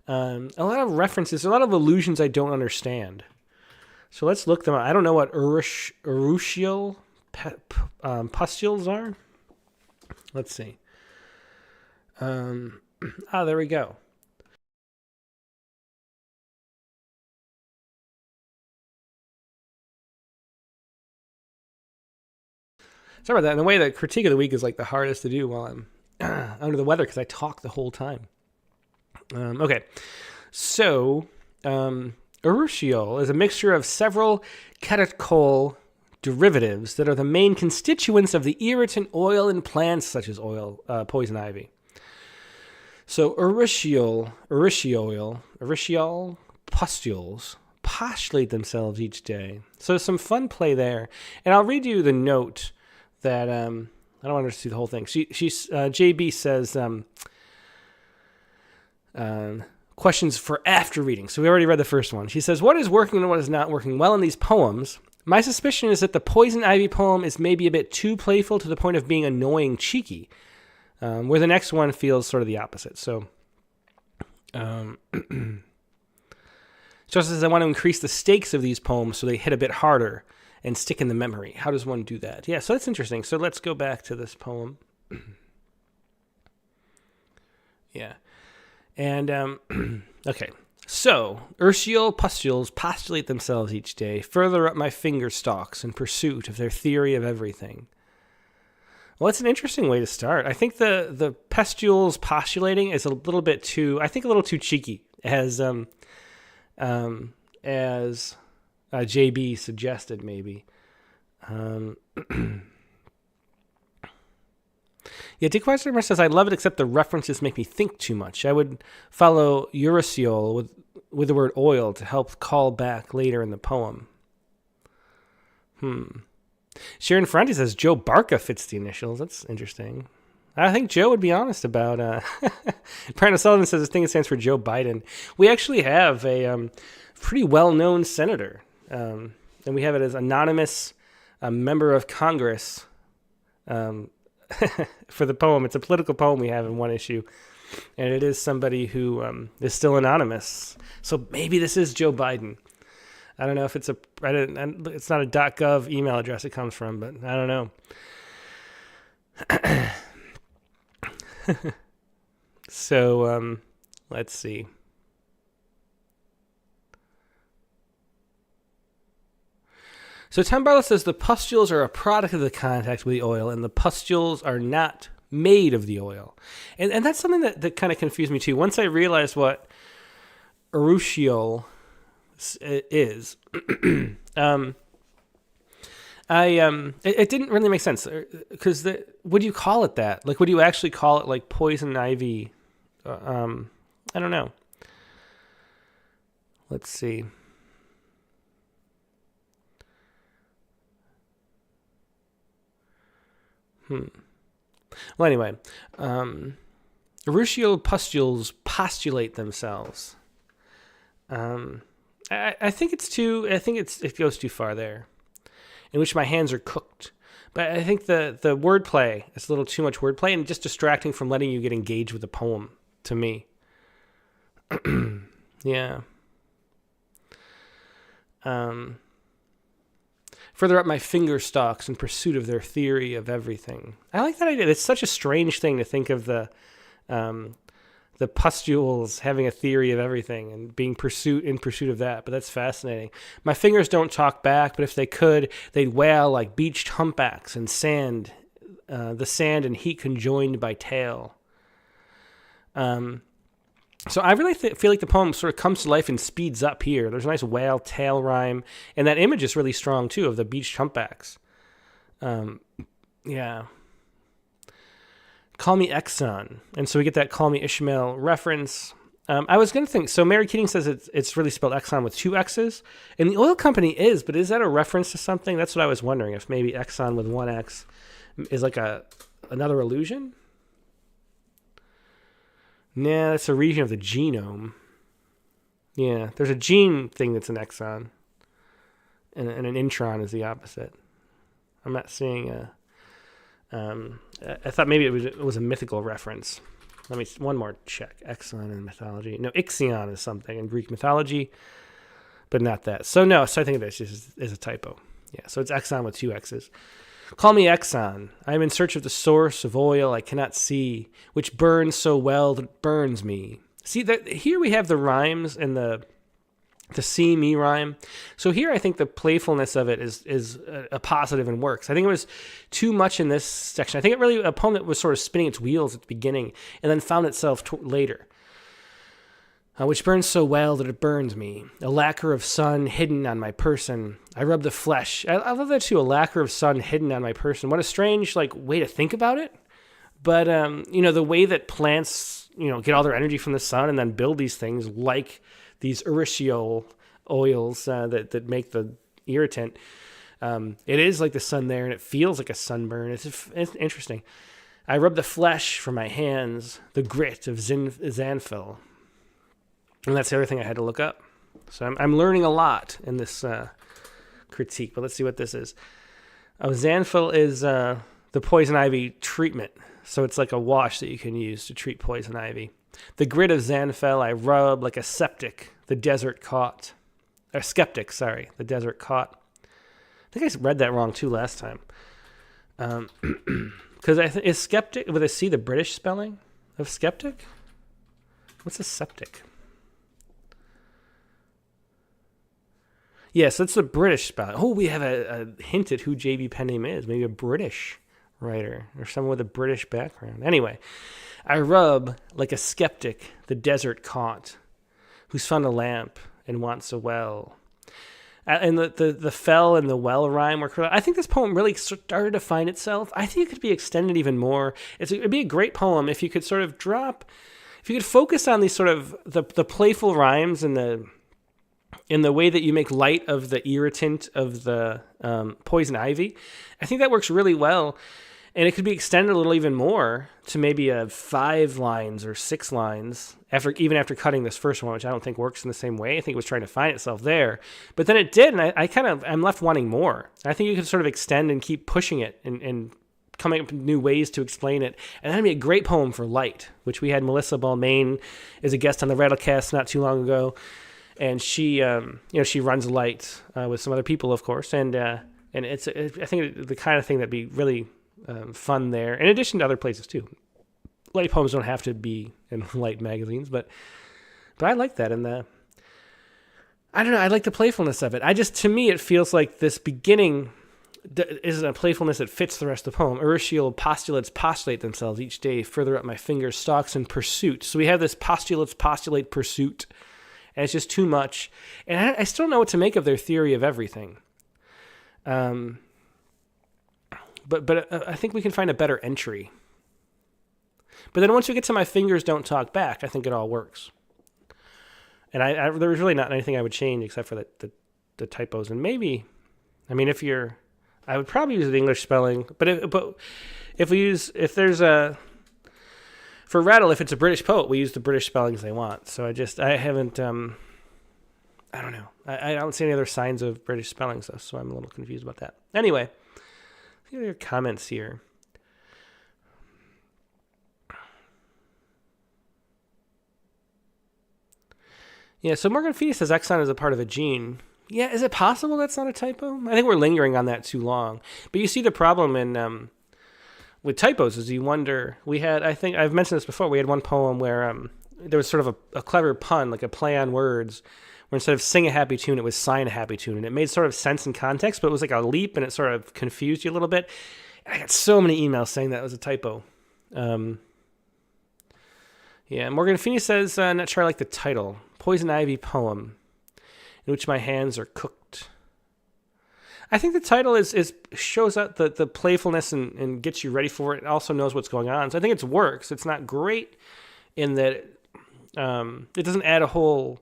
A lot of references, a lot of allusions I don't understand. So let's look them up. I don't know what urushial pustules are. Let's see. There we go. Sorry about that. In a way, the critique of the week is like the hardest to do while I'm under the weather because I talk the whole time. Okay. So, urushiol is a mixture of several catechol derivatives that are the main constituents of the irritant oil in plants such as poison ivy. So, urushiol pustules postulate themselves each day. So, some fun play there. And I'll read you the note that I don't want to see the whole thing. JB says questions for after reading. So we already read the first one. She says, what is working and what is not working well in these poems? My suspicion is that the Poison Ivy poem is maybe a bit too playful to the point of being annoying cheeky, where the next one feels sort of the opposite. So just as I want to increase the stakes of these poems so they hit a bit harder and stick in the memory. How does one do that? Yeah, so that's interesting. So let's go back to this poem. Yeah. And, okay. So, urushial pustules postulate themselves each day, further up my finger stalks in pursuit of their theory of everything. Well, it's an interesting way to start. I think the pustules postulating is a little too cheeky, as JB suggested, maybe. Yeah, Dick Weiser says, I love it, except the references make me think too much. I would follow urushiol with the word oil to help call back later in the poem. Sharon Ferranti says, Joe Barca fits the initials. That's interesting. I think Joe would be honest about... Brandon Sullivan says, I think it stands for Joe Biden. We actually have a pretty well-known senator. And we have it as anonymous member of Congress for the poem. It's a political poem we have in one issue, and it is somebody who is still anonymous. So maybe this is Joe Biden. I don't know if it's it's not a .gov email address it comes from, but I don't know. So let's see. So Tom Barlow says the pustules are a product of the contact with the oil, and the pustules are not made of the oil. And that's something that kind of confused me too. Once I realized what urushiol is, it didn't really make sense. Because would you call it that? Like, would you actually call it like poison ivy? I don't know. Let's see. Well, anyway, urushiol pustules postulate themselves. I think it goes too far there, in which my hands are cooked. But I think the wordplay is a little too much wordplay and just distracting from letting you get engaged with the poem, to me. Yeah. Further up my finger stalks in pursuit of their theory of everything. I like that idea. It's such a strange thing to think of the pustules having a theory of everything and being in pursuit of that, but that's fascinating. My fingers don't talk back, but if they could, they'd wail like beached humpbacks and sand, the sand and heat conjoined by tail. So I really feel like the poem sort of comes to life and speeds up here. There's a nice whale tail rhyme, and that image is really strong too of the beached humpbacks. Yeah. Call me Exxon. And so we get that Call Me Ishmael reference. I was going to think, so Mary Keating says it's really spelled Exxon with 2 X's. And the oil company is, but is that a reference to something? That's what I was wondering, if maybe Exxon with 1 X is like another illusion? Nah, that's a region of the genome. Yeah, there's a gene thing that's an exon. And an intron is the opposite. I'm not seeing I thought maybe it was a mythical reference. One more check. Exon in mythology. No, Ixion is something in Greek mythology, but not that. So I think this is a typo. Yeah, so it's Exxon with 2 X's. Call me Exxon. I am in search of the source of oil I cannot see, which burns so well that it burns me. See, here we have the rhymes and the see me rhyme. So here I think the playfulness of it is a positive and works. I think it was too much in this section. I think a poem that was sort of spinning its wheels at the beginning and then found itself later. Which burns so well that it burns me. A lacquer of sun hidden on my person. I rub the flesh. I love that too, a lacquer of sun hidden on my person. What a strange way to think about it. But, the way that plants, get all their energy from the sun and then build these things like these urushiol oils that make the irritant. It is like the sun there and it feels like a sunburn. It's interesting. I rub the flesh from my hands, the grit of Xanthil. And that's the other thing I had to look up. So I'm learning a lot in this critique, but let's see what this is. Xanthil is the poison ivy treatment. So it's like a wash that you can use to treat poison ivy. The grit of Xanthil I rub like a skeptic, the desert caught. The desert caught. I think I read that wrong too last time. Because is skeptic, with a C, the British spelling of skeptic? What's a septic? Yes, that's the British spelling. Oh, we have a hint at who J.B. Penname is. Maybe a British writer or someone with a British background. Anyway, I rub like a skeptic the desert caught, who's found a lamp and wants a well. And the fell and the well rhyme were. I think this poem really started to find itself. I think it could be extended even more. It'd be a great poem if you could sort of if you could focus on these sort of the playful rhymes and the way that you make light of the irritant of the poison ivy. I think that works really well. And it could be extended a little even more to maybe 5 lines or 6 lines after cutting this first one, which I don't think works in the same way. I think it was trying to find itself there. But then it did, and I'm left wanting more. I think you could sort of extend and keep pushing it and coming up with new ways to explain it. And that'd be a great poem for light, which we had Melissa Balmain as a guest on the Rattlecast not too long ago. And she runs light with some other people, of course. And I think the kind of thing that'd be really fun there, in addition to other places too. Light poems don't have to be in light magazines, but I like that. And I don't know, I like the playfulness of it. To me, it feels like this beginning is a playfulness that fits the rest of the poem. Urushiol postulates postulate themselves each day further up my fingers, stalks in pursuit. So we have this postulate pursuit, and it's just too much. And I still don't know what to make of their theory of everything. But I think we can find a better entry. But then once we get to my fingers don't talk back, I think it all works. And there was really not anything I would change except for the typos. And maybe, I mean, I would probably use the English spelling, but if there's a, for Rattle, if it's a British poet, we use the British spellings they want. So I haven't, I don't know. I don't see any other signs of British spellings, though, so I'm a little confused about that. Anyway, see your comments here. Yeah, so Morgan Feeney says exon is a part of a gene. Yeah, is it possible that's not a typo? I think we're lingering on that too long. But you see the problem in with typos is you wonder. We had, I think I've mentioned this before. We had one poem where there was sort of a clever pun, like a play on words, where instead of sing a happy tune, it was sign a happy tune, and it made sort of sense in context, but it was like a leap, and it sort of confused you a little bit. And I got so many emails saying that was a typo. Yeah, Morgan Feeney says, not sure I like the title. Poison Ivy poem, in which my hands are cooked. I think the title is shows out the playfulness and gets you ready for it. It also knows what's going on. So I think it works. It's not great in that it doesn't add a whole...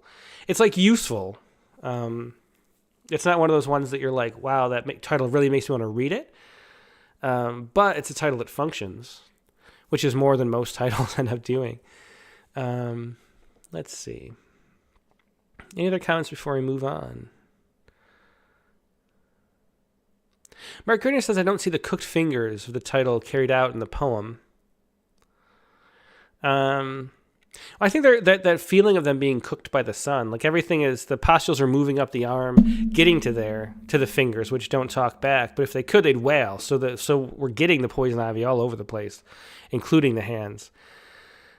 It's like useful. It's not one of those ones that you're like, wow, that title really makes me want to read it. But it's a title that functions, which is more than most titles end up doing. Let's see. Any other comments before we move on? Mark Gardner says, I don't see the cooked fingers of the title carried out in the poem. I think that feeling of them being cooked by the sun, like everything is, the pustules are moving up the arm, getting to the fingers, which don't talk back. But if they could, they'd wail. So we're getting the poison ivy all over the place, including the hands.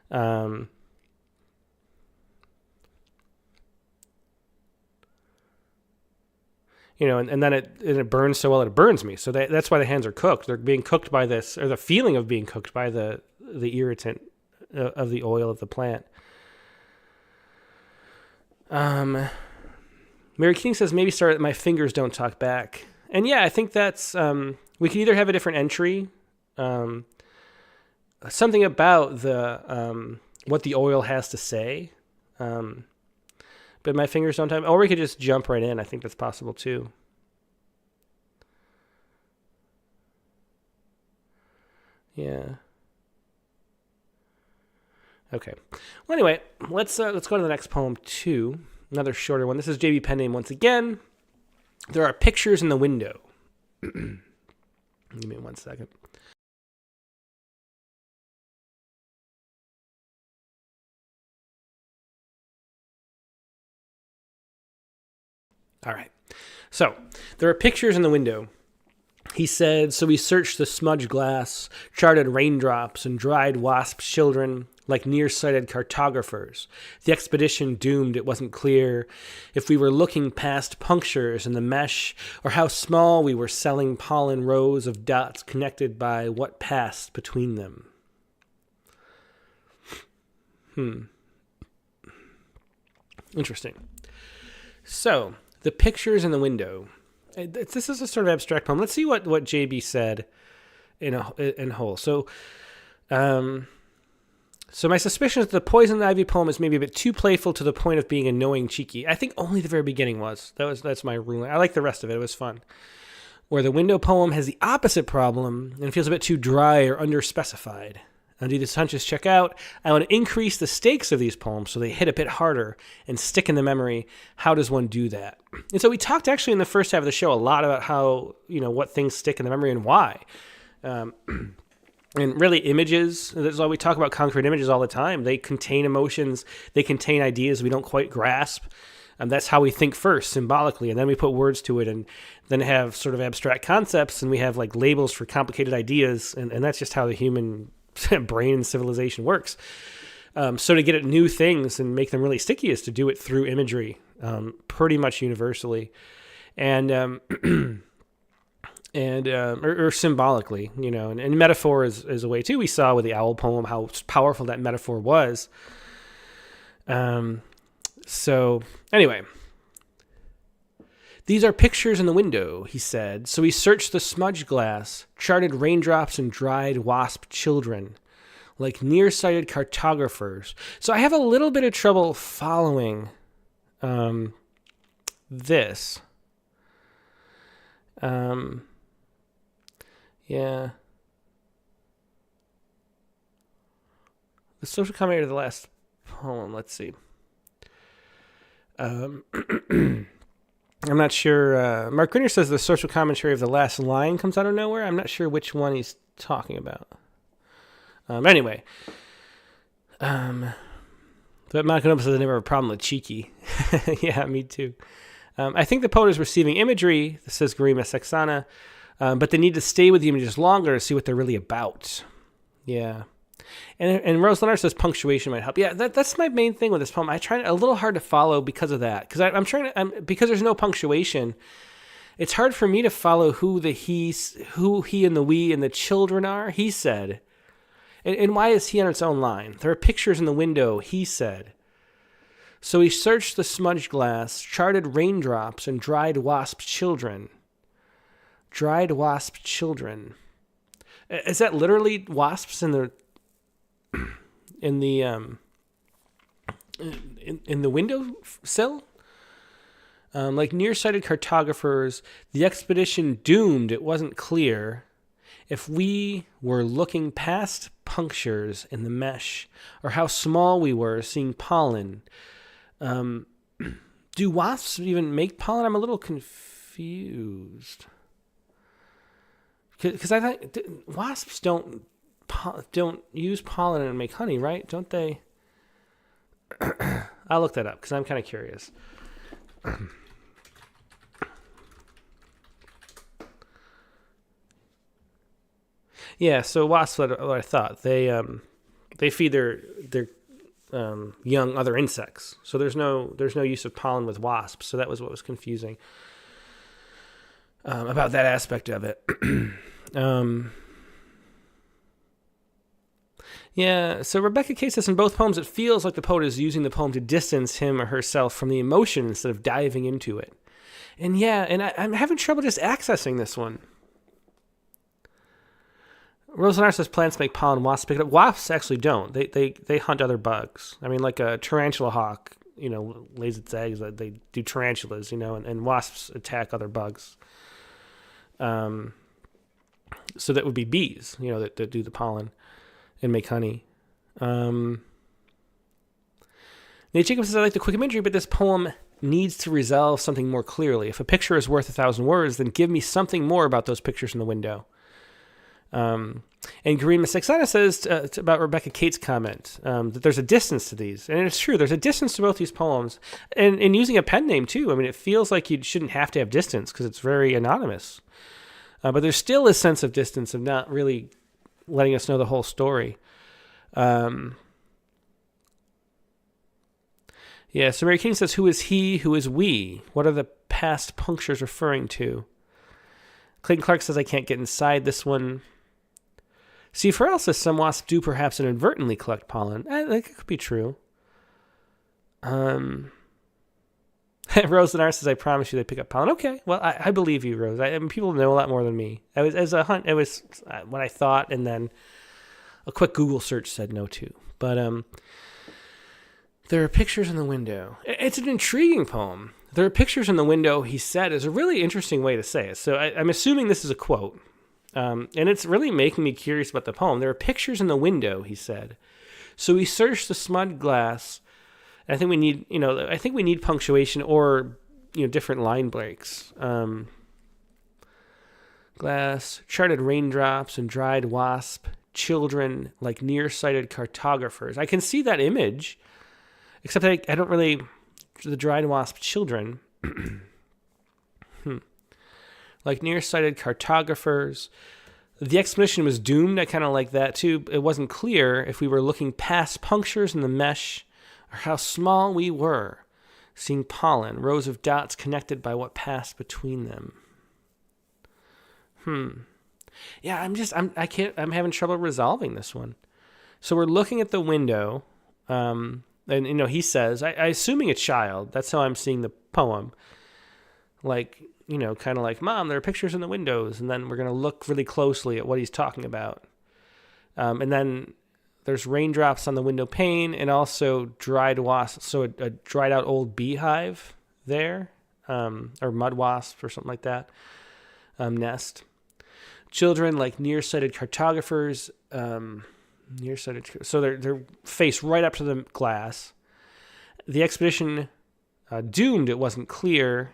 And then it burns so well it burns me. So that's why the hands are cooked. They're being cooked by this, or the feeling of being cooked by the irritant of the oil of the plant. Mary King says, maybe start at my fingers don't talk back. And yeah, I think that's, we could either have a different entry, something about the what the oil has to say, but my fingers don't have, or we could just jump right in. I think that's possible too. Yeah. Okay. Well, anyway, let's go to the next poem too. Another shorter one. This is J.B. Penname once again. There are pictures in the window. Give me 1 second. All right. So, there are pictures in the window. He said, so we searched the smudged glass, charted raindrops, and dried wasp children like nearsighted cartographers. The expedition doomed, it wasn't clear if we were looking past punctures in the mesh or how small we were selling pollen rows of dots connected by what passed between them. Interesting. So, the pictures in the window. This is a sort of abstract poem. Let's see what JB said in whole. So my suspicion is that the Poison Ivy poem is maybe a bit too playful to the point of being annoying cheeky. I think only the very beginning was. That's my ruling. I like the rest of it. It was fun. Where the window poem has the opposite problem and feels a bit too dry or underspecified. And do these hunches check out? I want to increase the stakes of these poems so they hit a bit harder and stick in the memory. How does one do that? And so we talked actually in the first half of the show a lot about how, what things stick in the memory and why. And really images, that's why we talk about concrete images all the time. They contain emotions. They contain ideas we don't quite grasp. And that's how we think first, symbolically. And then we put words to it and then have sort of abstract concepts. And we have like labels for complicated ideas. And that's just how the human brain and civilization works. So to get at new things and make them really sticky is to do it through imagery, pretty much universally, and or symbolically, and metaphor is a way too. We saw with the owl poem how powerful that metaphor was. So anyway, these are pictures in the window, he said. So he searched the smudged glass, charted raindrops and dried wasp children, like nearsighted cartographers. So I have a little bit of trouble following this. Yeah. The social commentary of the last poem. Let's see. I'm not sure. Mark Griner says the social commentary of the last line comes out of nowhere. I'm not sure which one he's talking about. Anyway. But Malcolm says I never have a problem with cheeky. Yeah, me too. I think the poet is receiving imagery, says Garima Sexana, but they need to stay with the images longer to see what they're really about. Yeah. And Rose Leonard says punctuation might help. Yeah, that's my main thing with this poem. I try a little hard to follow because of that. Because I'm trying to, because there's no punctuation, it's hard for me to follow who he and the we and the children are. He said. And why is he on its own line? There are pictures in the window, he said. So he searched the smudged glass, charted raindrops, and dried wasp children. Dried wasp children. Is that literally wasps in the window sill? Like nearsighted cartographers, the expedition doomed, it wasn't clear if we were looking past punctures in the mesh, or how small we were seeing pollen. Do wasps even make pollen? I'm a little confused. Because I think wasps don't use pollen and make honey, right? Don't they? I'll look that up because I'm kind of curious. Yeah, so wasps, what I thought, they feed their young other insects. So there's no use of pollen with wasps. So that was what was confusing about that aspect of it. Yeah, so Rebecca K says in both poems, it feels like the poet is using the poem to distance him or herself from the emotion instead of diving into it. And yeah, and I'm having trouble just accessing this one. Rosenar says plants make pollen, wasps pick it up. Wasps actually don't. They hunt other bugs. I mean, like a tarantula hawk, lays its eggs. They do tarantulas, and wasps attack other bugs. So that would be bees, that do the pollen and make honey. Nate Jacob says, I like the quick imagery, but this poem needs to resolve something more clearly. If a picture is worth 1,000 words, then give me something more about those pictures in the window. And Green Sexana says about Rebecca Kate's comment that there's a distance to these. And it's true, there's a distance to both these poems. And using a pen name, too. I mean, it feels like you shouldn't have to have distance because it's very anonymous. But there's still a sense of distance of not really letting us know the whole story. Yeah, so Mary King says, who is he, who is we? What are the past punctures referring to? Clayton Clark says, I can't get inside this one. Steve Farrell says, some wasps do perhaps inadvertently collect pollen. I think it could be true. Rose Lenar says, I promise you they pick up pollen. Okay, well, I believe you, Rose. I mean, people know a lot more than me. As a hunt, it was what I thought, and then a quick Google search said no too. But there are pictures in the window. It's an intriguing poem. There are pictures in the window, he said, is a really interesting way to say it. So I'm assuming this is a quote. And it's really making me curious about the poem. There are pictures in the window, he said. So he searched the smudged glass. I think we need punctuation or, different line breaks. Glass, charted raindrops and dried wasp, children like nearsighted cartographers. I can see that image, except I don't really, the dried wasp children. Like nearsighted cartographers. The expedition was doomed. I kind of like that too. It wasn't clear if we were looking past punctures in the mesh or how small we were, seeing pollen, rows of dots connected by what passed between them. Yeah, I'm having trouble resolving this one. So we're looking at the window, and he says, I assuming a child, that's how I'm seeing the poem. Like, kind of like, Mom, there are pictures in the windows, and then we're going to look really closely at what he's talking about. And then there's raindrops on the window pane and also dried wasp, so a dried out old beehive there, or mud wasp or something like that, nest. Children like nearsighted cartographers, nearsighted. So they're faced right up to the glass. The expedition doomed. It wasn't clear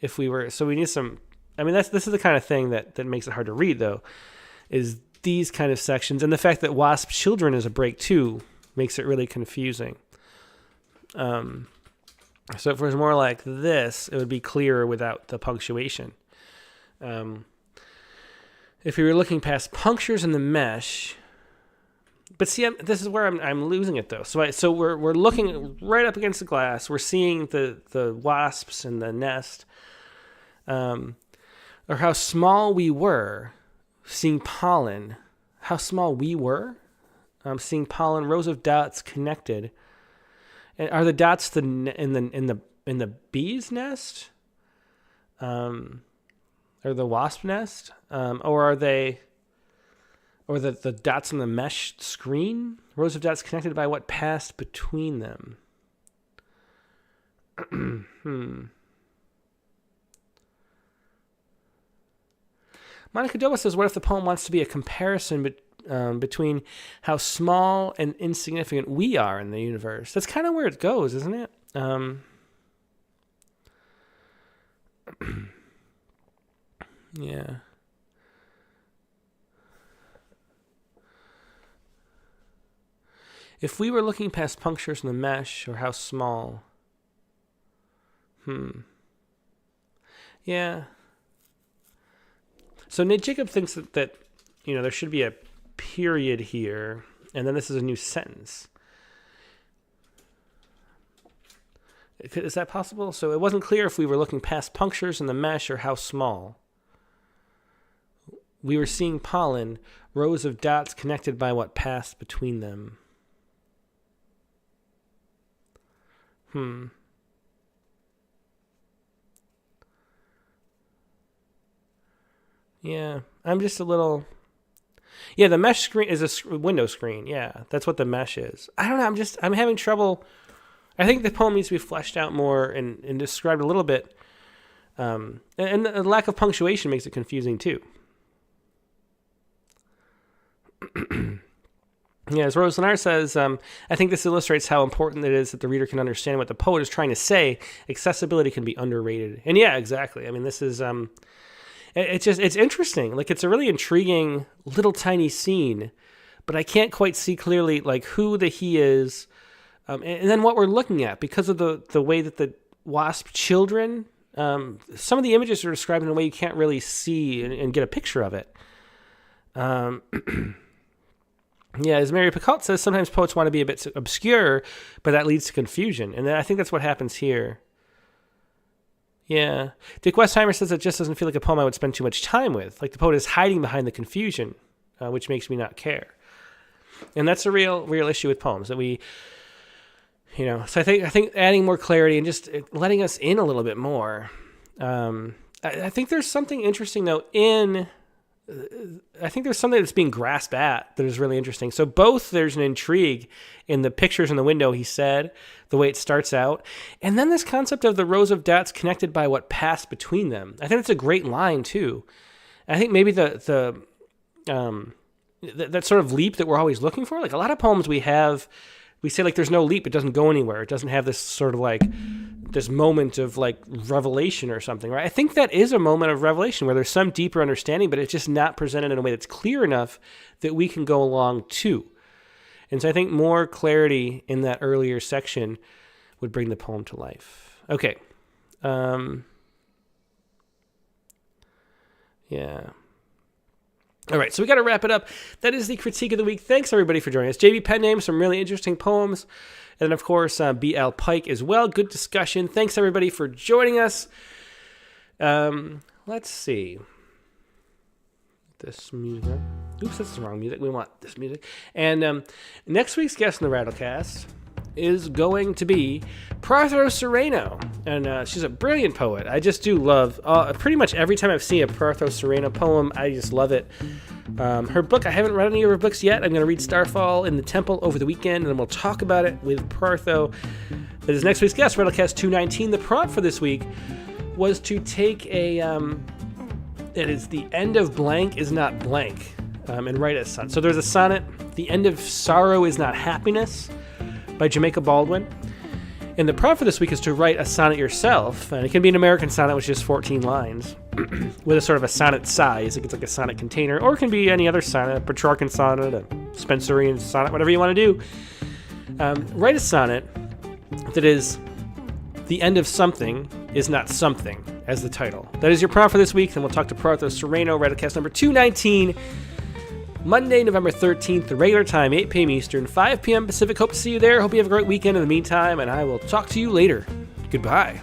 if we were. So we need some. I mean, this is the kind of thing that makes it hard to read, though, is these kind of sections, and the fact that wasp children is a break too makes it really confusing. So if it was more like this, it would be clearer without the punctuation. If we were looking past punctures in the mesh, but see, this is where I'm losing it though. So we're looking right up against the glass. We're seeing the wasps in the nest, or how small we were, seeing pollen. How small we were, seeing pollen, rows of dots connected. And are the dots in the bee's nest, or the wasp nest, or are they, or the dots on the mesh screen? Rows of dots connected by what passed between them. Monica Doba says, what if the poem wants to be a comparison between how small and insignificant we are in the universe? That's kind of where it goes, isn't it? Yeah. If we were looking past punctures in the mesh, or how small. Yeah. So Nate Jacob thinks that there should be a period here, and then this is a new sentence. Is that possible? So it wasn't clear if we were looking past punctures in the mesh or how small. We were seeing pollen, rows of dots connected by what passed between them. Yeah, I'm just a little... Yeah, the mesh screen is a window screen. Yeah, that's what the mesh is. I don't know, I'm having trouble. I think the poem needs to be fleshed out more and described a little bit. And the lack of punctuation makes it confusing too. Yeah, as Rose Lenar says, I think this illustrates how important it is that the reader can understand what the poet is trying to say. Accessibility can be underrated. And yeah, exactly. I mean, this is... It's interesting. Like, it's a really intriguing little tiny scene, but I can't quite see clearly like who the he is, and then what we're looking at because of the way that the wasp children. Some of the images are described in a way you can't really see and get a picture of it. Yeah, as Mary Picoult says, sometimes poets want to be a bit obscure, but that leads to confusion, and I think that's what happens here. Yeah. Dick Westheimer says it just doesn't feel like a poem I would spend too much time with. Like the poet is hiding behind the confusion, which makes me not care. And that's a real issue with poems that we, so I think adding more clarity and just letting us in a little bit more. I think there's something interesting though I think there's something that's being grasped at that is really interesting. So both there's an intrigue in the pictures in the window, he said, the way it starts out. And then this concept of the rows of dots connected by what passed between them. I think it's a great line too. I think maybe that sort of leap that we're always looking for, like a lot of poems we say like there's no leap, it doesn't go anywhere. It doesn't have this sort of like this moment of like revelation or something, right? I think that is a moment of revelation where there's some deeper understanding, but it's just not presented in a way that's clear enough that we can go along to. And so I think more clarity in that earlier section would bring the poem to life. Okay. Yeah. All right, so we got to wrap it up. That is the critique of the week. Thanks, everybody, for joining us. J.B. Penname, some really interesting poems. And, of course, B.L. Pike as well. Good discussion. Thanks, everybody, for joining us. Let's see. This music. Oops, that's the wrong music. We want this music. And next week's guest in the Rattlecast is going to be Parthos Sereno. And she's a brilliant poet. I just do love, pretty much every time I've seen a Parthos Sereno poem, I just love it. Her book, I haven't read any of her books yet. I'm going to read Starfall in the Temple over the weekend, and then we'll talk about it with Partho. That is next week's guest, Rattlecast 219. The prompt for this week was to take it is the end of blank is not blank. and write a sonnet. So there's a sonnet, The End of Sorrow Is Not Happiness by Jamaica Baldwin. And the prompt for this week is to write a sonnet yourself. And it can be an American sonnet, which is 14 lines, with a sort of a sonnet size. It's like a sonnet container, or it can be any other sonnet, a Petrarchan sonnet, a Spenserian sonnet, whatever you want to do. Write a sonnet that is the end of something is not something as the title. That is your prompt for this week, and we'll talk to Parthos Sereno, Rattlecast number 219, Monday, November 13th, the regular time, 8 p.m. Eastern, 5 p.m. Pacific. Hope to see you there. Hope you have a great weekend in the meantime, and I will talk to you later. Goodbye.